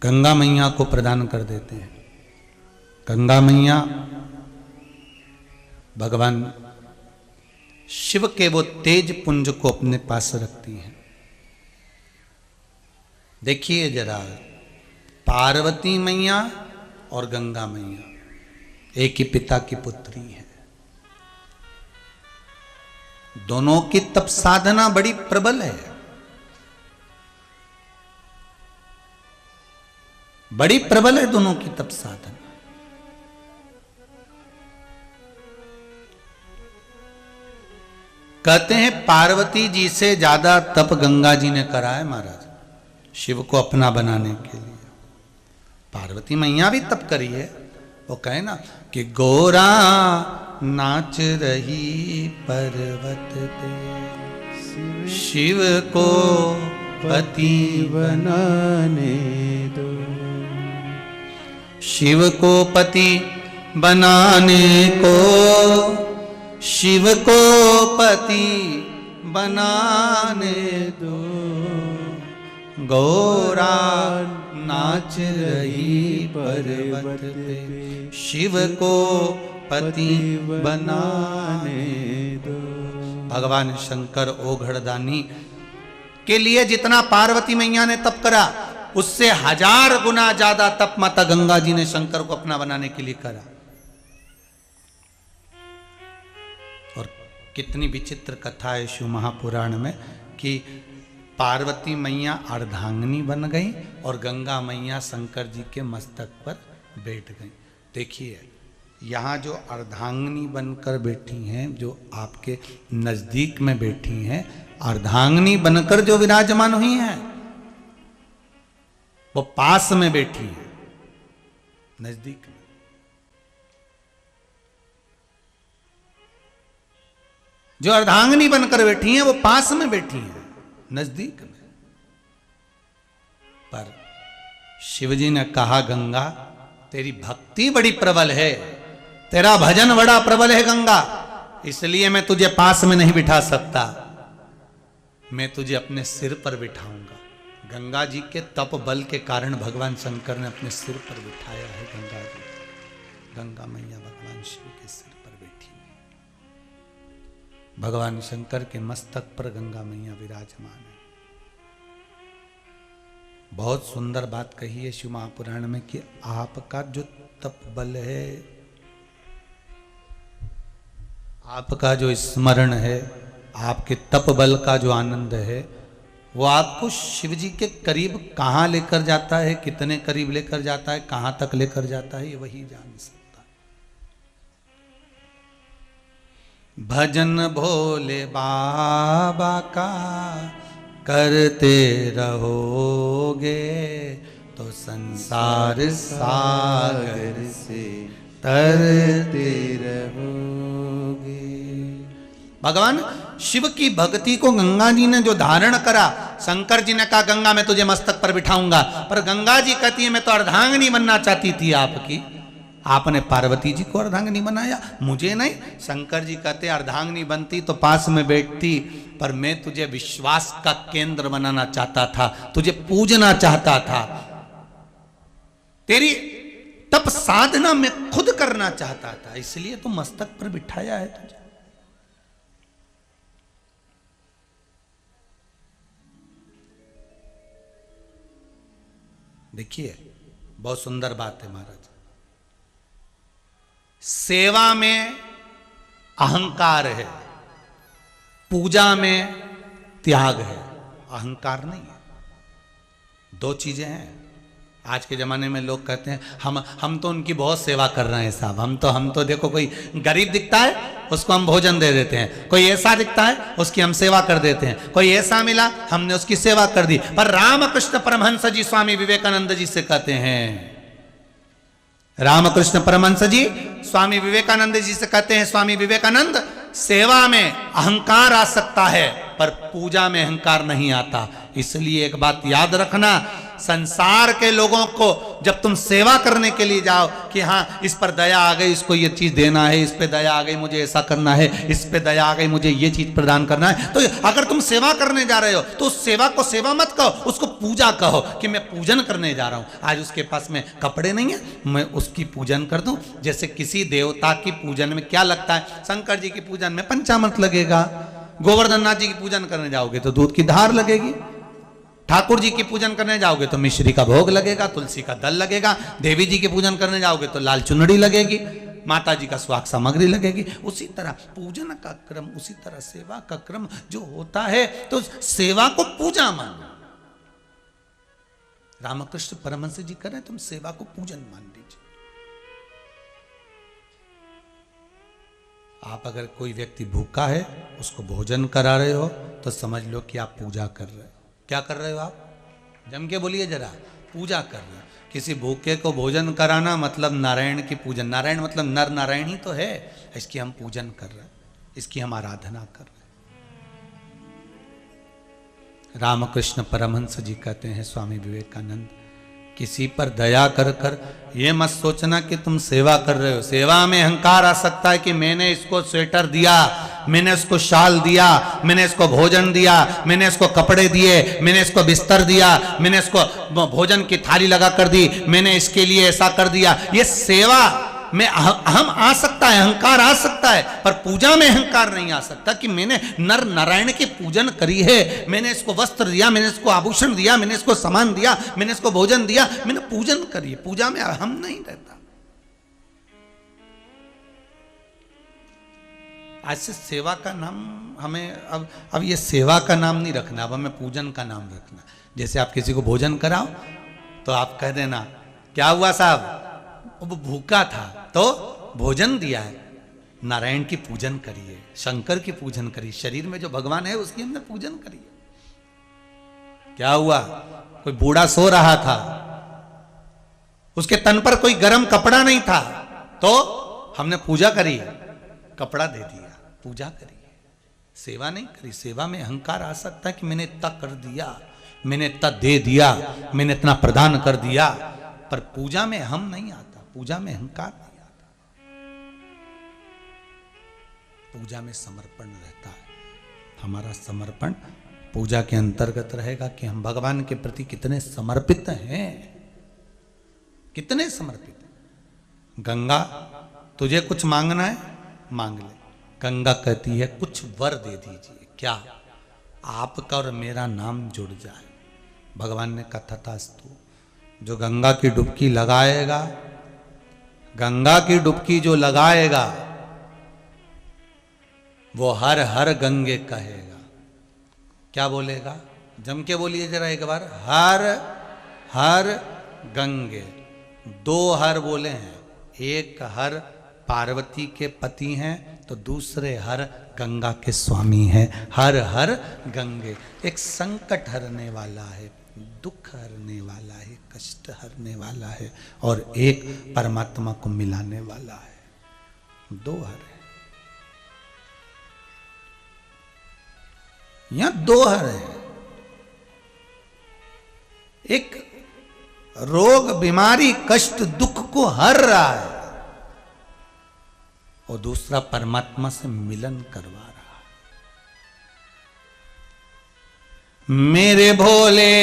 गंगा मैया को प्रदान कर देते हैं। गंगा मैया भगवान शिव के वो तेज पुंज को अपने पास रखती हैं। देखिए जरा, पार्वती मैया और गंगा मैया एक ही पिता की पुत्री है। दोनों की तप साधना बड़ी प्रबल है, बड़ी प्रबल है दोनों की तप साधना। कहते हैं पार्वती जी से ज्यादा तप गंगा जी ने करा है महाराज, शिव को अपना बनाने के लिए। पार्वती मैया भी तप करी है। वो कहे ना कि गोरा नाच रही पर्वत पे, शिव को पति बनाने दो। शिव को पति बनाने को, शिव को पति बनाने दो। गौरा नाच रही पर्वत पे, शिव को पति बनाने दो। भगवान शंकर ओघड़दानी के लिए जितना पार्वती मैया ने तप करा, उससे 1000 गुना ज्यादा तप माता गंगा जी ने शंकर को अपना बनाने के लिए करा। और कितनी विचित्र कथा है शिव महापुराण में कि पार्वती मैया अर्धांगिनी बन गई और गंगा मैया शंकर जी के मस्तक पर बैठ गई। देखिए यहाँ जो अर्धांगिनी बनकर बैठी हैं, जो आपके नजदीक में बैठी हैं, अर्धांगिनी बनकर जो विराजमान हुई हैं, वो पास में बैठी हैं, नजदीक में। जो अर्धांगिनी बनकर बैठी हैं वो पास में बैठी हैं, नजदीक में। पर शिवजी ने कहा गंगा तेरी भक्ति बड़ी प्रबल है, तेरा भजन बड़ा प्रबल है गंगा, इसलिए मैं तुझे पास में नहीं बिठा सकता, मैं तुझे अपने सिर पर बिठाऊंगा। गंगा जी के तप बल के कारण भगवान शंकर ने अपने सिर पर बिठाया है गंगा जी। गंगा मैया भगवान शिव के सिर पर बैठी हुई, भगवान शंकर के मस्तक पर गंगा मैया विराजमान है। बहुत सुंदर बात कही है शिव महापुराण में कि आपका जो तप बल है आपका जो स्मरण है, आपके तप बल का जो आनंद है, वो आपको शिव जी के करीब कहाँ लेकर जाता है, कितने करीब लेकर जाता है, कहाँ तक लेकर जाता है, ये वही जान सकता है। भजन भोले बाबा का करते रहोगे तो संसार सागर से तरते रहोगे। भगवान शिव की भक्ति को गंगा जी ने जो धारण करा, शंकर जी ने कहा गंगा मैं तुझे मस्तक पर बिठाऊंगा, पर गंगा जी कहती है मैं तो अर्धांगिनी बनना चाहती थी आपकी। आपने पार्वती जी को अर्धांगिनी बनाया, मुझे नहीं। शंकर जी कहते अर्धांगिनी बनती तो पास में बैठती, पर मैं तुझे विश्वास का केंद्र बनाना चाहता था, तुझे पूजना चाहता था, तेरी तप साधना मैं खुद करना चाहता था, इसलिए तो मस्तक पर बिठाया है तुझे। देखिए बहुत सुंदर बात है महाराज। सेवा में अहंकार है, पूजा में त्याग है, अहंकार नहीं है। दो चीजें हैं। आज के ज़माने में लोग कहते हैं हम तो उनकी बहुत सेवा कर रहे हैं साहब, हम तो देखो कोई गरीब दिखता है उसको हम भोजन दे देते हैं, कोई ऐसा दिखता है उसकी हम सेवा कर देते हैं, कोई ऐसा मिला हमने उसकी सेवा कर दी। पर रामकृष्ण परमहंस जी स्वामी विवेकानंद जी से कहते हैं, रामकृष्ण परमहंस जी स्वामी विवेकानंद जी से कहते हैं, स्वामी विवेकानंद सेवा में अहंकार आ सकता है पर पूजा में अहंकार नहीं आता। इसलिए एक बात याद रखना, संसार के लोगों को जब तुम सेवा करने के लिए जाओ कि हाँ इस पर दया आ गई, इसको ये चीज देना है, इस पे दया आ गई मुझे ऐसा करना है, इस पे दया आ गई मुझे ये चीज प्रदान करना है, तो अगर तुम सेवा करने जा रहे हो तो उस सेवा को सेवा मत कहो, उसको पूजा कहो कि मैं पूजन करने जा रहा हूं। आज उसके पास में कपड़े नहीं है, मैं उसकी पूजन कर दूं। जैसे किसी देवता की पूजन में क्या लगता है, शंकर जी की पूजन में पंचामृत लगेगा, गोवर्धन नाथ जी की पूजन करने जाओगे तो दूध की धार लगेगी, ठाकुर जी की पूजन करने जाओगे तो मिश्री का भोग लगेगा, तुलसी का दल लगेगा, देवी जी की पूजन करने जाओगे तो लाल चुनरी लगेगी, माता जी का स्वाग सामग्री लगेगी। उसी तरह पूजन का क्रम, उसी तरह सेवा का क्रम जो होता है, तो सेवा को पूजा मानो। रामकृष्ण परमहंस जी करें, तुम सेवा को पूजन मान लीजिए। आप अगर कोई व्यक्ति भूखा है उसको भोजन करा रहे हो तो समझ लो कि आप पूजा कर रहे हो। क्या कर रहे हो आप? जम के बोलिए जरा, पूजा कर रहे हो। किसी भूखे को भोजन कराना मतलब नारायण की पूजन, नारायण मतलब नर नारायण ही तो है, इसकी हम पूजन कर रहे हैं, इसकी हम आराधना कर रहे हैं। रामकृष्ण परमहंस जी कहते हैं, स्वामी विवेकानंद, किसी पर दया कर कर ये मत सोचना कि तुम सेवा कर रहे हो। सेवा में अहंकार आ सकता है कि मैंने इसको स्वेटर दिया, मैंने इसको शाल दिया, मैंने इसको भोजन दिया, मैंने इसको कपड़े दिए, मैंने इसको बिस्तर दिया, मैंने इसको भोजन की थाली लगा कर दी, मैंने इसके लिए ऐसा कर दिया। ये सेवा में अहम आ सकता है, अहंकार आ सकता है, पर पूजा में अहंकार नहीं आ सकता कि मैंने नर नारायण की पूजन करी है, मैंने इसको वस्त्र दिया, मैंने इसको आभूषण दिया, मैंने इसको सामान दिया, मैंने इसको भोजन दिया, मैंने पूजन करी है। पूजा में अहम नहीं रहता। आज से सेवा का नाम हमें अब ये सेवा का नाम नहीं रखना, अब हमें पूजन का नाम रखना। जैसे आप किसी को भोजन कराओ तो आप कह देना, क्या हुआ साहब, वो भूखा था तो भोजन दिया है। नारायण की पूजन करिए, शंकर की पूजन करिए, शरीर में जो भगवान है उसकी हमने पूजन करिए। क्या हुआ, कोई बूढ़ा सो रहा था, उसके तन पर कोई गर्म कपड़ा नहीं था, तो हमने पूजा करी, कपड़ा दे दिया, पूजा करी, सेवा नहीं करी। सेवा में अहंकार आ सकता है कि मैंने इतना कर दिया, मैंने इतना दे दिया, मैंने इतना प्रदान कर दिया, पर पूजा में हम नहीं आता, पूजा में अहंकार नहीं आता। पूजा में समर्पण रहता है। हमारा समर्पण पूजा के अंतर्गत रहेगा कि हम भगवान के प्रति कितने समर्पित हैं, कितने समर्पित हैं। गंगा तुझे कुछ मांगना है मांग ले, गंगा कहती है कुछ वर दे दीजिए, क्या, आपका और मेरा नाम जुड़ जाए। भगवान ने कहा तथास्तु। जो गंगा की डुबकी लगाएगा, गंगा की डुबकी जो लगाएगा वो हर हर गंगे कहेगा। क्या बोलेगा? जम के बोलिए जरा एक बार, हर हर गंगे। दो हर बोले हैं, एक हर पार्वती के पति हैं तो दूसरे हर गंगा के स्वामी हैं। हर हर गंगे, एक संकट हरने वाला है, दुख हरने वाला है, कष्ट हरने वाला है, और एक परमात्मा को मिलाने वाला है। दो हर है, यहां दो हर है। एक रोग बीमारी कष्ट दुख को हर रहा है और दूसरा परमात्मा से मिलन करवा रहा है। मेरे भोले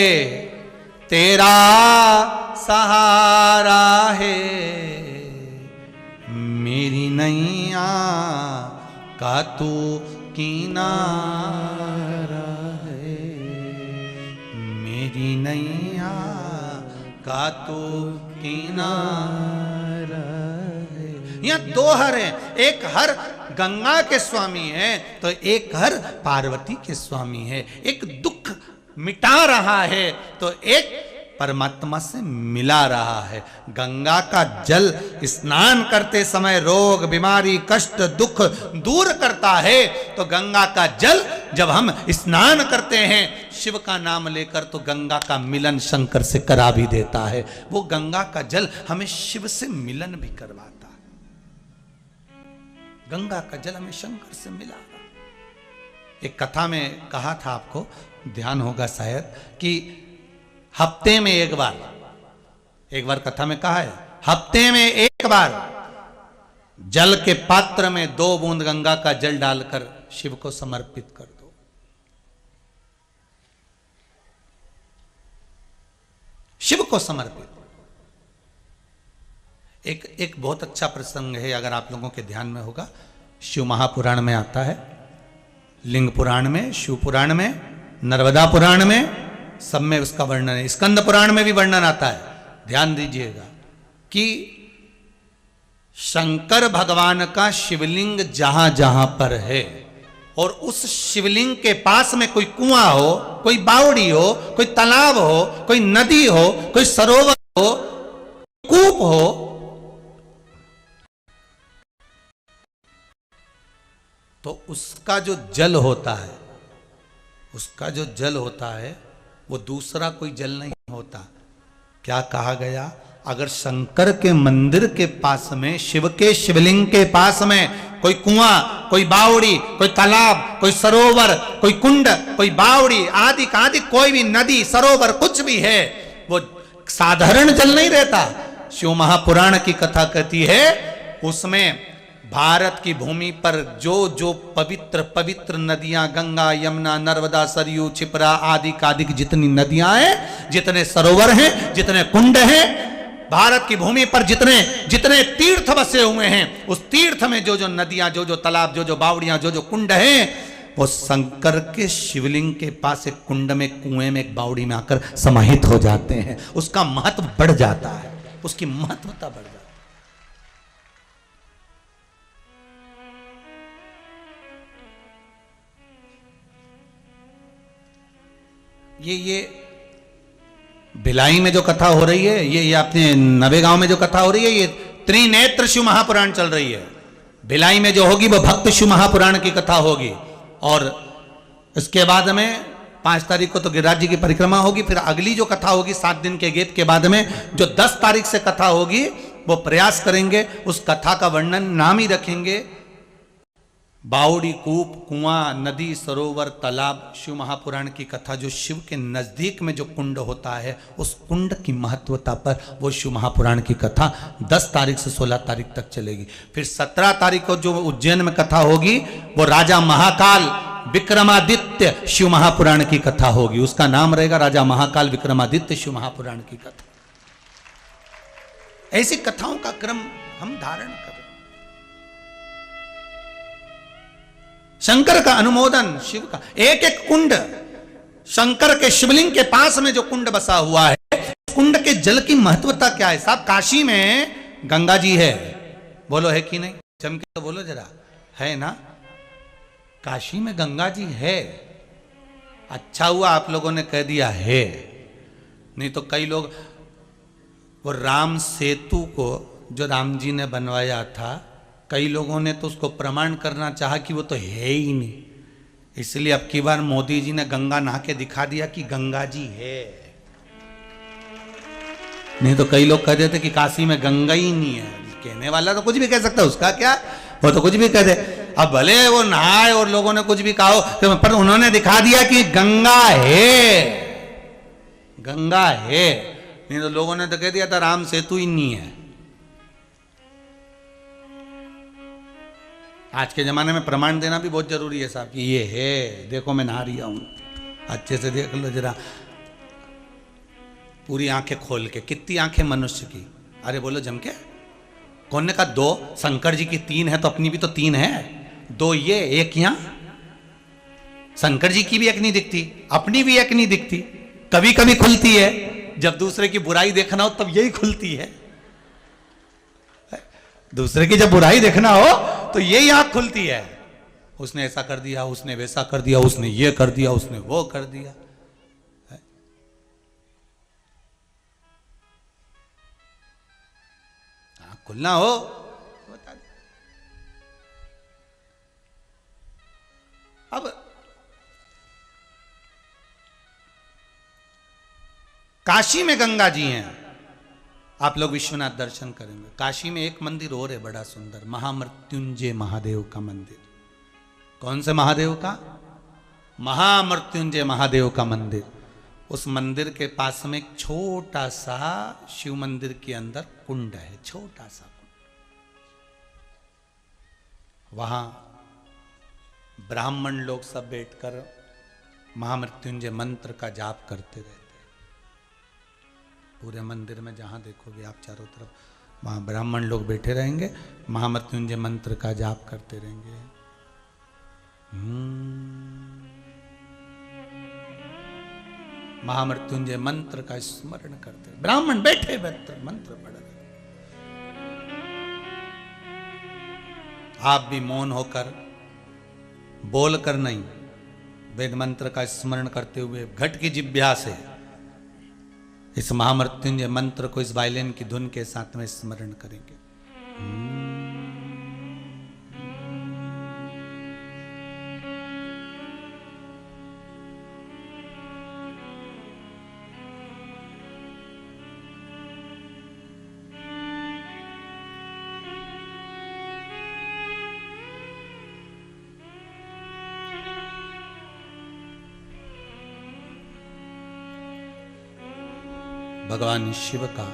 तेरा सहारा है, मेरी नैया का तू किनारा है, मेरी नैया का तू किनारा है। यहाँ दो हर हैं, एक हर गंगा के स्वामी है तो एक हर पार्वती के स्वामी है। एक दुख मिटा रहा है तो एक परमात्मा से मिला रहा है। गंगा का जल स्नान करते समय रोग बीमारी कष्ट दुख दूर करता है, तो गंगा का जल जब हम स्नान करते हैं शिव का नाम लेकर तो गंगा का मिलन शंकर से करा भी देता है। वो गंगा का जल हमें शिव से मिलन भी करवाता है। गंगा का जल हमें शंकर से मिला। एक कथा में कहा था, आपको ध्यान होगा शायद, कि हफ्ते में एक बार कथा में कहा है, हफ्ते में एक बार जल के पात्र में 2 बूंद गंगा का जल डालकर शिव को समर्पित कर दो। शिव को समर्पित। एक बहुत अच्छा प्रसंग है, अगर आप लोगों के ध्यान में होगा, शिव महापुराण में आता है, लिंग पुराण में, शिव पुराण में, नर्मदा पुराण में, सब में उसका वर्णन है। स्कंद पुराण में भी वर्णन आता है। ध्यान दीजिएगा कि शंकर भगवान का शिवलिंग जहां जहां पर है और उस शिवलिंग के पास में कोई कुआं हो, कोई बावड़ी हो, कोई तालाब हो, कोई नदी हो, कोई सरोवर हो, कूप हो, तो उसका जो जल होता है वो दूसरा कोई जल नहीं होता। क्या कहा गया? अगर शंकर के मंदिर के पास में, शिव के शिवलिंग के पास में कोई कुआं, कोई बावड़ी, कोई तालाब, कोई सरोवर, कोई कुंड, कोई बावड़ी आदि का आदि कोई भी नदी सरोवर कुछ भी है, वो साधारण जल नहीं रहता। शिव महापुराण की कथा कहती है उसमें भारत की भूमि पर जो जो पवित्र पवित्र नदियां, गंगा यमुना नर्मदा सरयू छिपरा आदि कादिक जितनी नदियां हैं, जितने सरोवर हैं, जितने कुंड हैं, भारत की भूमि पर जितने जितने तीर्थ बसे हुए हैं, उस तीर्थ में जो जो नदियां, जो जो तालाब, जो जो बावड़ियां, जो जो कुंड हैं, वो शंकर के शिवलिंग के पास एक कुंड में, कुएं में, एक बावड़ी में आकर समाहित हो जाते हैं। उसका महत्व बढ़ जाता है, उसकी महत्वता बढ़ जाती है। ये भिलाई में जो कथा हो रही है, ये अपने नवेगांव में जो कथा हो रही है, ये त्रिनेत्र शिव महापुराण चल रही है। भिलाई में जो होगी वो भक्त शिव महापुराण की कथा होगी, और इसके बाद में 5 तारीख को तो गिरिराज जी की परिक्रमा होगी। फिर अगली जो कथा होगी 7 दिन के गैप के बाद में, जो 10 तारीख से कथा होगी, वो प्रयास करेंगे उस कथा का वर्णन नाम ही रखेंगे बावड़ी, कूप, कुआं, नदी, सरोवर, तालाब। शिव महापुराण की कथा जो शिव के नजदीक में जो कुंड होता है, उस कुंड की महत्वता पर वो शिव महापुराण की कथा 10 तारीख से 16 तारीख तक चलेगी। फिर 17 तारीख को जो उज्जैन में कथा होगी, वो राजा महाकाल विक्रमादित्य शिव महापुराण की कथा होगी। उसका नाम रहेगा राजा महाकाल विक्रमादित्य शिव महापुराण की कथा। ऐसी कथाओं का क्रम हम धारण करें। शंकर का अनुमोदन, शिव का एक एक कुंड, शंकर के शिवलिंग के पास में जो कुंड बसा हुआ है, कुंड के जल की महत्वता क्या है? साहब, काशी में गंगा जी है, बोलो है कि नहीं? जम के तो बोलो जरा, है ना? काशी में गंगा जी है। अच्छा हुआ आप लोगों ने कह दिया है, नहीं तो कई लोग वो राम सेतु को जो राम जी ने बनवाया था, कई लोगों ने तो उसको प्रमाण करना चाहा कि वो तो है ही नहीं। इसलिए अब की बार मोदी जी ने गंगा नहा के दिखा दिया कि गंगा जी है। नहीं तो कई लोग कह देते कि काशी में गंगा ही नहीं है। कहने वाला तो कुछ भी कह सकता है, उसका क्या, वो तो कुछ भी कह दे। अब भले वो नहाए और लोगों ने कुछ भी कहा हो, पर उन्होंने दिखा दिया कि गंगा है, गंगा है। नहीं तो लोगों ने तो कह दिया था राम सेतु ही नहीं है। आज के जमाने में प्रमाण देना भी बहुत जरूरी है साहब कि ये है, देखो मैं नहा रहा हूं, अच्छे से देख लो जरा, पूरी आंखें खोल के। कितनी आंखें मनुष्य की, अरे बोलो जम के। कौन ने कहा दो? शंकर जी की तीन है तो अपनी भी तो तीन है। दो ये, एक यहां। शंकर जी की भी एक नहीं दिखती, अपनी भी एक नहीं दिखती। कभी कभी खुलती है, जब दूसरे की बुराई देखना हो तब यही खुलती है। दूसरे की जब बुराई देखना हो तो यही आंख खुलती है। उसने ऐसा कर दिया, उसने वैसा कर दिया, उसने ये कर दिया, उसने वो कर दिया। खुलना हो बता दे। अब काशी में गंगा जी हैं, आप लोग विश्वनाथ दर्शन करेंगे। काशी में एक मंदिर और है बड़ा सुंदर, महामृत्युंजय महादेव का मंदिर। कौन से महादेव का? महामृत्युंजय महादेव का मंदिर। उस मंदिर के पास में एक छोटा सा शिव मंदिर के अंदर कुंड है, छोटा सा कुंड। वहां ब्राह्मण लोग सब बैठकर महामृत्युंजय मंत्र का जाप करते रहते। पूरे मंदिर में जहां देखोगे आप चारों तरफ, वहां ब्राह्मण लोग बैठे रहेंगे, महामृत्युंजय मंत्र का जाप करते रहेंगे। महामृत्युंजय मंत्र का स्मरण करते, ब्राह्मण बैठे मंत्र पढ़ रहे। आप भी मौन होकर, बोलकर नहीं, वेद मंत्र का स्मरण करते हुए घट की जिह्वा से इस महामृत्युंजय मंत्र को इस वायलिन की धुन के साथ में स्मरण करेंगे। भगवान शिव का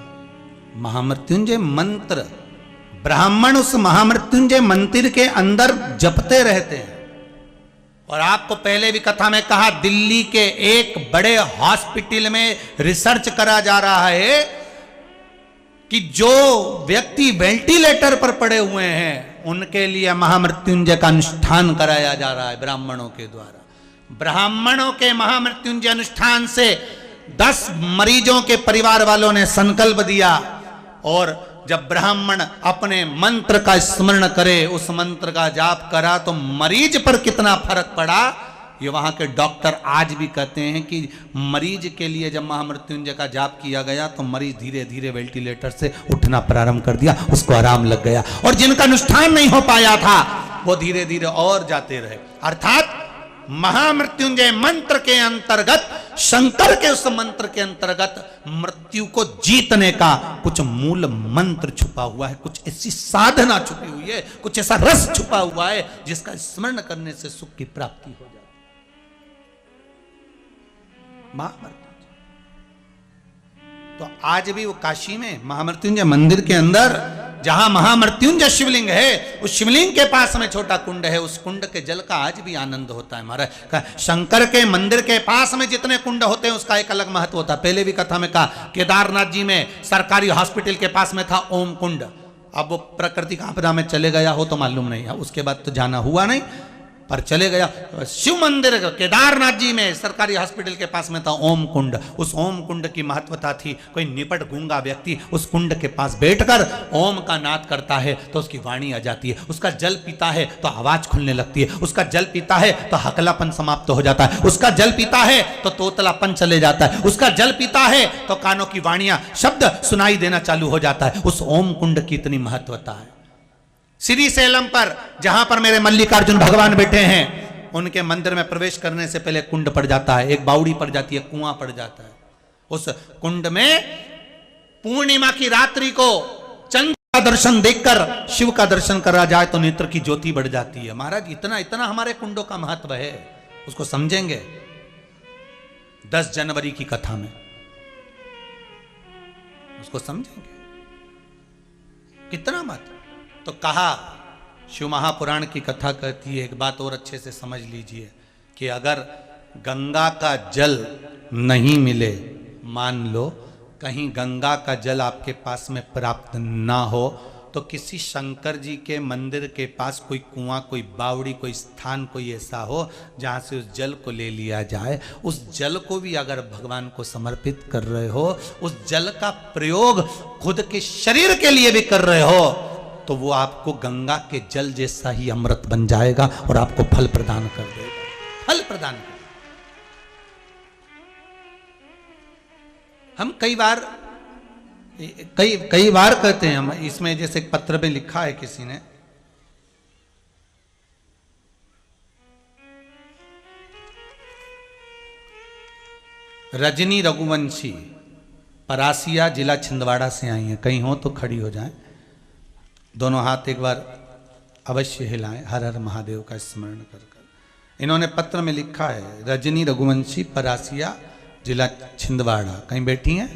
महामृत्युंजय मंत्र ब्राह्मण उस महामृत्युंजय मंदिर के अंदर जपते रहते हैं। और आपको पहले भी कथा में कहा, दिल्ली के एक बड़े हॉस्पिटल में रिसर्च करा जा रहा है कि जो व्यक्ति वेंटिलेटर पर पड़े हुए हैं उनके लिए महामृत्युंजय का अनुष्ठान कराया जा रहा है ब्राह्मणों के द्वारा। ब्राह्मणों के महामृत्युंजय अनुष्ठान से 10 मरीजों के परिवार वालों ने संकल्प दिया, और जब ब्राह्मण अपने मंत्र का स्मरण करे, उस मंत्र का जाप करा, तो मरीज पर कितना फर्क पड़ा ये वहां के डॉक्टर आज भी कहते हैं कि मरीज के लिए जब महामृत्युंजय का जाप किया गया तो मरीज धीरे धीरे वेंटिलेटर से उठना प्रारंभ कर दिया, उसको आराम लग गया। और जिनका अनुष्ठान नहीं हो पाया था वो धीरे धीरे और जाते रहे। अर्थात महामृत्युंजय मंत्र के अंतर्गत, शंकर के उस मंत्र के अंतर्गत मृत्यु को जीतने का कुछ मूल मंत्र छुपा हुआ है, कुछ ऐसी साधना छुपी हुई है, कुछ ऐसा रस छुपा हुआ है जिसका स्मरण करने से सुख की प्राप्ति हो जाती है। महामृत्युंजय तो आज भी वो काशी में महामृत्युंजय मंदिर के अंदर जहां महामृत्युंजय शिवलिंग है, उस शिवलिंग के पास में छोटा कुंड है, उस कुंड के जल का आज भी आनंद होता है। महाराज, शंकर के मंदिर के पास में जितने कुंड होते हैं उसका एक अलग महत्व होता है। पहले भी कथा में कहा, केदारनाथ जी में सरकारी हॉस्पिटल के पास में था ओम कुंड। अब वो प्राकृतिक आपदा में चले गया हो तो मालूम नहीं है, उसके बाद तो जाना हुआ नहीं। पर चले गया शिव मंदिर केदारनाथ जी में, सरकारी हॉस्पिटल के पास में था ओम कुंड। उस ओम कुंड की महत्वता थी, कोई निपट गूंगा व्यक्ति उस कुंड के पास बैठकर ओम का नाद करता है तो उसकी वाणी आ जाती है, उसका जल पीता है तो आवाज खुलने लगती है, उसका जल पीता है तो हकलापन समाप्त हो जाता है, उसका जल पीता है तो तोतलापन चले जाता है, उसका जल पीता है तो कानों की वाणियां शब्द सुनाई देना चालू हो जाता है। उस ओम कुंड की इतनी महत्वता है। श्री सेलम पर जहां पर मेरे मल्लिकार्जुन भगवान बैठे हैं, उनके मंदिर में प्रवेश करने से पहले कुंड पड़ जाता है, एक बावड़ी पड़ जाती है, कुआं पड़ जाता है। उस कुंड में पूर्णिमा की रात्रि को चंद्र का दर्शन देखकर शिव का दर्शन करा जाए तो नेत्र की ज्योति बढ़ जाती है। महाराज इतना इतना हमारे कुंडों का महत्व है, उसको समझेंगे 10 जनवरी की कथा में, उसको समझेंगे कितना महत्व। तो कहा, शिव महापुराण की कथा कहती है, एक बात और अच्छे से समझ लीजिए कि अगर गंगा का जल नहीं मिले, मान लो कहीं गंगा का जल आपके पास में प्राप्त ना हो, तो किसी शंकर जी के मंदिर के पास कोई कुआं, कोई बावड़ी, कोई स्थान कोई ऐसा हो जहां से उस जल को ले लिया जाए। उस जल को भी अगर भगवान को समर्पित कर रहे हो, उस जल का प्रयोग खुद के शरीर के लिए भी कर रहे हो, तो वो आपको गंगा के जल जैसा ही अमृत बन जाएगा और आपको फल प्रदान कर देगा, फल प्रदान कर। हम कई बार कहते हैं, हम इसमें जैसे एक पत्र में लिखा है किसी ने, रजनी रघुवंशी परासिया जिला छिंदवाड़ा से आई हैं, कहीं हो तो खड़ी हो जाएं, दोनों हाथ एक बार अवश्य हिलाएं, हर हर महादेव का स्मरण कर कर। इन्होंने पत्र में लिखा है, रजनी रघुवंशी परासिया जिला छिंदवाड़ा, कहीं बैठी हैं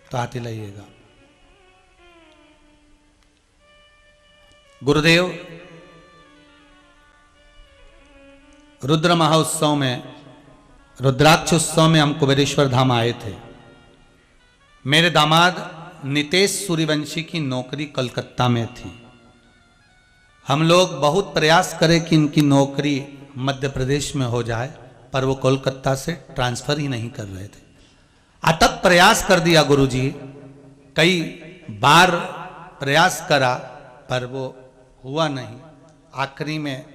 तो हाथ हिलाइएगा। गुरुदेव, रुद्र महोत्सव में, रुद्राक्ष उत्सव में हम कुबेरेश्वर धाम आए थे। मेरे दामाद नितेश सूर्यवंशी की नौकरी कलकत्ता में थी। हम लोग बहुत प्रयास करें कि इनकी नौकरी मध्य प्रदेश में हो जाए, पर वो कोलकाता से ट्रांसफर ही नहीं कर रहे थे। अथक प्रयास कर दिया गुरुजी, कई बार प्रयास करा पर वो हुआ नहीं। आखिरी में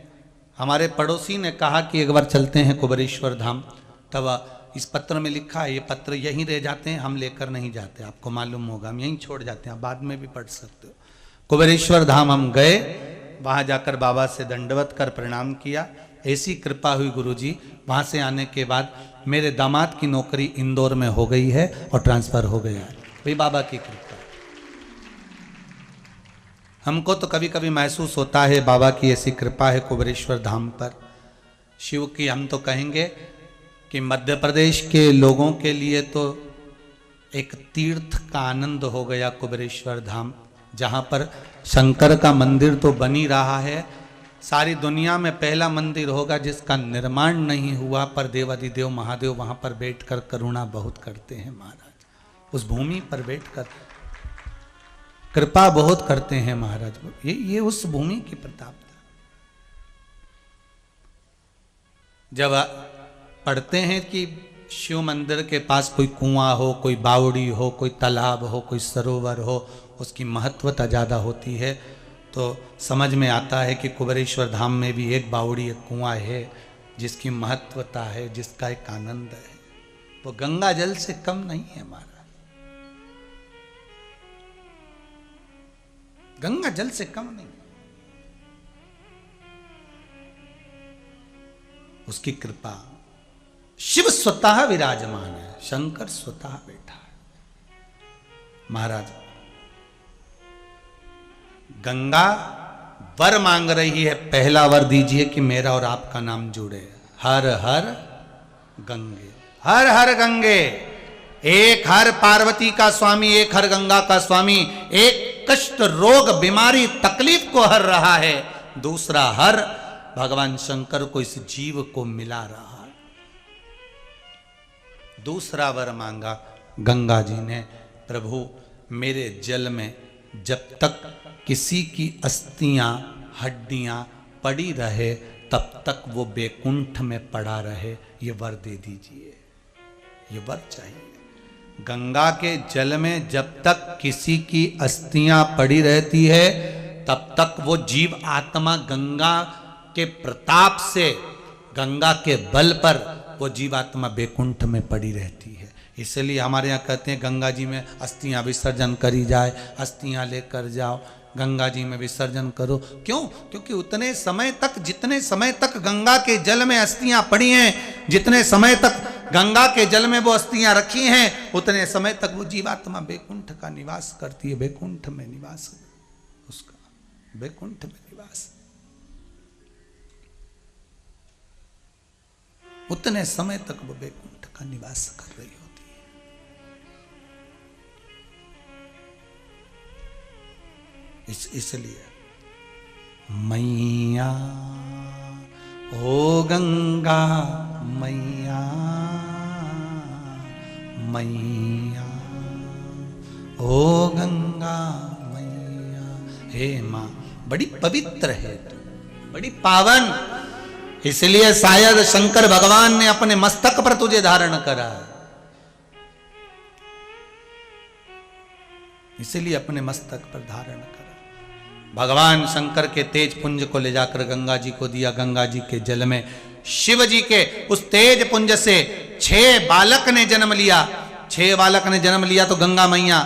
हमारे पड़ोसी ने कहा कि एक बार चलते हैं कुबेरेश्वर धाम। तब इस पत्र में लिखा है, ये पत्र यहीं रह जाते हैं, हम लेकर नहीं जाते, आपको मालूम होगा, हम यहीं छोड़ जाते हैं, बाद में भी पढ़ सकते हो। कुबेरेश्वर धाम हम गए, वहाँ जाकर बाबा से दंडवत कर प्रणाम किया। ऐसी कृपा हुई गुरुजी, वहाँ से आने के बाद मेरे दामाद की नौकरी इंदौर में हो गई है और ट्रांसफ़र हो गया है, वही बाबा की कृपा। हमको तो कभी कभी महसूस होता है बाबा की ऐसी कृपा है कुबेरेश्वर धाम पर, शिव की। हम तो कहेंगे कि मध्य प्रदेश के लोगों के लिए तो एक तीर्थ का आनंद हो गया कुबेरेश्वर धाम, जहाँ पर शंकर का मंदिर तो बन ही रहा है। सारी दुनिया में पहला मंदिर होगा जिसका निर्माण नहीं हुआ, पर देवाधिदेव महादेव वहाँ पर बैठकर करुणा बहुत करते हैं महाराज। उस भूमि पर बैठकर कृपा बहुत करते हैं महाराज। ये उस भूमि की प्रतापता। जब पढ़ते हैं कि शिव मंदिर के पास कोई कुआं हो, कोई बावड़ी हो, कोई तालाब हो, कोई सरोवर हो, उसकी महत्वता ज़्यादा होती है, तो समझ में आता है कि कुबेरेश्वर धाम में भी एक बावड़ी, एक कुआं है जिसकी महत्वता है, जिसका एक आनंद है। वो गंगा जल से कम नहीं है हमारा, गंगा जल से कम नहीं। उसकी कृपा, शिव स्वतः विराजमान है, शंकर स्वतः बैठा है। महाराज, गंगा वर मांग रही है, पहला वर दीजिए कि मेरा और आपका नाम जुड़े। हर हर गंगे, हर हर गंगे। एक हर पार्वती का स्वामी, एक हर गंगा का स्वामी। एक कष्ट, रोग, बीमारी, तकलीफ को हर रहा है, दूसरा हर भगवान शंकर को, इस जीव को मिला रहा है। दूसरा वर मांगा गंगा जी ने, प्रभु मेरे जल में जब तक किसी की अस्थियां, हड्डियां पड़ी रहे, तब तक वो बैकुंठ में पड़ा रहे, ये वर दे दीजिए, ये वर चाहिए। गंगा के जल में जब तक किसी की अस्थियां पड़ी रहती है तब तक वो जीव आत्मा गंगा के प्रताप से, गंगा के बल पर वो जीवात्मा बैकुंठ में पड़ी रहती है। इसलिए हमारे यहाँ कहते हैं गंगा जी में अस्थियां विसर्जन करी जाए, अस्थियां लेकर जाओ गंगा जी में विसर्जन करो। क्यों? क्योंकि उतने समय तक, जितने समय तक गंगा के जल में अस्थियां पड़ी हैं, जितने समय तक गंगा के जल में वो अस्थियां रखी हैं, उतने समय तक वो जीवात्मा बैकुंठ का निवास करती है। बैकुंठ में निवास, उसका बैकुंठ में निवास, उतने समय तक वो बैकुंठ का निवास कर रही होती है। इसलिए मैया ओ गंगा मैया, मैया ओ गंगा मैया, हे मां बड़ी पवित्र है तू, बड़ी पावन। इसलिए शायद शंकर भगवान ने अपने मस्तक पर तुझे धारण करा, इसलिए अपने मस्तक पर धारण करा। भगवान शंकर के तेज पुंज को ले जाकर गंगा जी को दिया। गंगा जी के जल में शिव जी के उस तेज पुंज से 6 बालक ने जन्म लिया। 6 बालक ने जन्म लिया तो गंगा मैया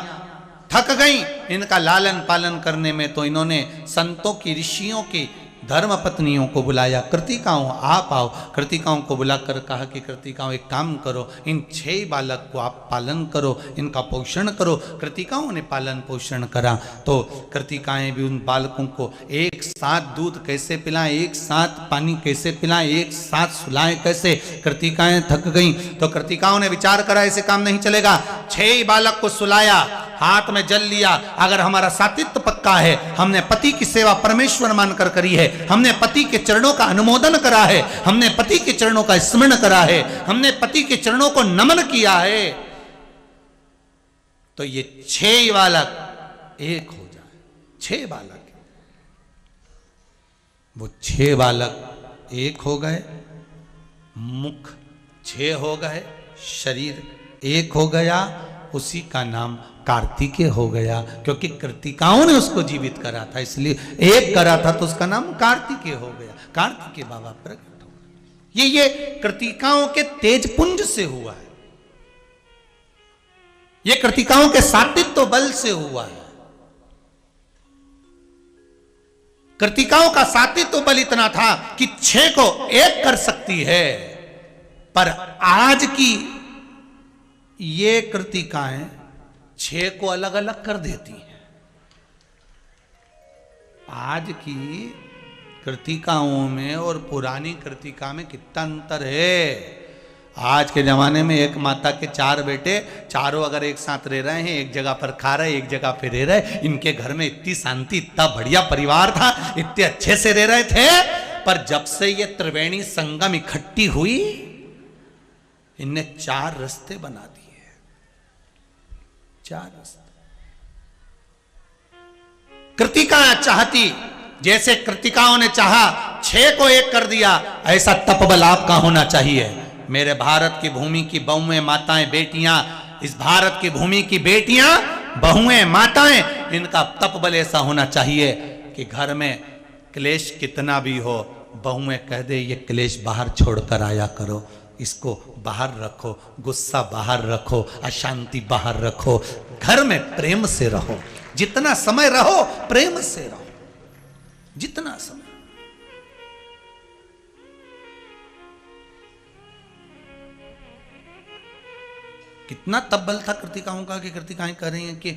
थक गई इनका लालन पालन करने में, तो इन्होंने संतों की, ऋषियों की, धर्म पत्नियों को बुलाया, कृतिकाओं आप आओ। कृतिकाओं को बुलाकर कहा कि कृतिकाओं एक काम करो, इन 6 बालक को आप पालन करो, इनका पोषण करो। कृतिकाओं ने पालन पोषण करा तो कृतिकाएं भी उन बालकों को एक साथ दूध कैसे पिलाएं, एक साथ पानी कैसे पिलाएं, एक साथ सुलाएं कैसे। कृतिकाएं थक गईं तो कृतिकाओं ने विचार करा ऐसे काम नहीं चलेगा। 6 बालक को सुलाया, हाथ में जल लिया। अगर हमारा सातित्व पक्का है, हमने पति की सेवा परमेश्वर मानकर करी है, हमने पति के चरणों का अनुमोदन करा है, हमने पति के चरणों का स्मरण करा है, हमने पति के चरणों को नमन किया है, तो ये 6 बालक एक हो जाए। 6 बालक, वो 6 बालक एक हो गए, मुख 6 हो गए, शरीर एक हो गया, उसी का नाम कार्तिकेय हो गया। क्योंकि कृतिकाओं ने उसको जीवित करा था, इसलिए एक करा था तो उसका नाम कार्तिकेय हो गया। कार्तिकेय बाबा प्रकट हो गए। ये कृतिकाओं के तेजपुंज से हुआ है, ये कृतिकाओं के सातित्व बल से हुआ है। कृतिकाओं का सातित्व बल इतना था कि 6 को एक कर सकती है, पर आज की ये कृतिकाएं 6 को अलग अलग कर देती हैं। आज की कृतिकाओं में और पुरानी कृतिका में कितना अंतर है। आज के जमाने में एक माता के 4 बेटे, चारों अगर एक साथ रह रहे हैं, एक जगह पर खा रहे, एक जगह पे रह रहे, इनके घर में इतनी शांति, इतना बढ़िया परिवार था, इतने अच्छे से रह रहे थे। पर जब से ये त्रिवेणी संगम इकट्ठी हुई, इनने 4 रास्ते बना दिए। 4 रास्ते। कृतिका चाहती, जैसे कृतिकाओं ने चाहा 6 को एक कर दिया, ऐसा तपबल आपका होना चाहिए। मेरे भारत की भूमि की बहुएं, माताएं, बेटियां, इस भारत की भूमि की बेटियां, बहुएं, माताएं, इनका तपबल ऐसा होना चाहिए कि घर में क्लेश कितना भी हो, बहुएं कह दे ये क्लेश बाहर छोड़कर आया करो, इसको बाहर रखो, गुस्सा बाहर रखो, अशांति बाहर रखो, घर में प्रेम से रहो। जितना समय रहो प्रेम से रहो, जितना समय। कितना तब्बल था कृतिकाओं का कि कृतिकाएं कह रही हैं कि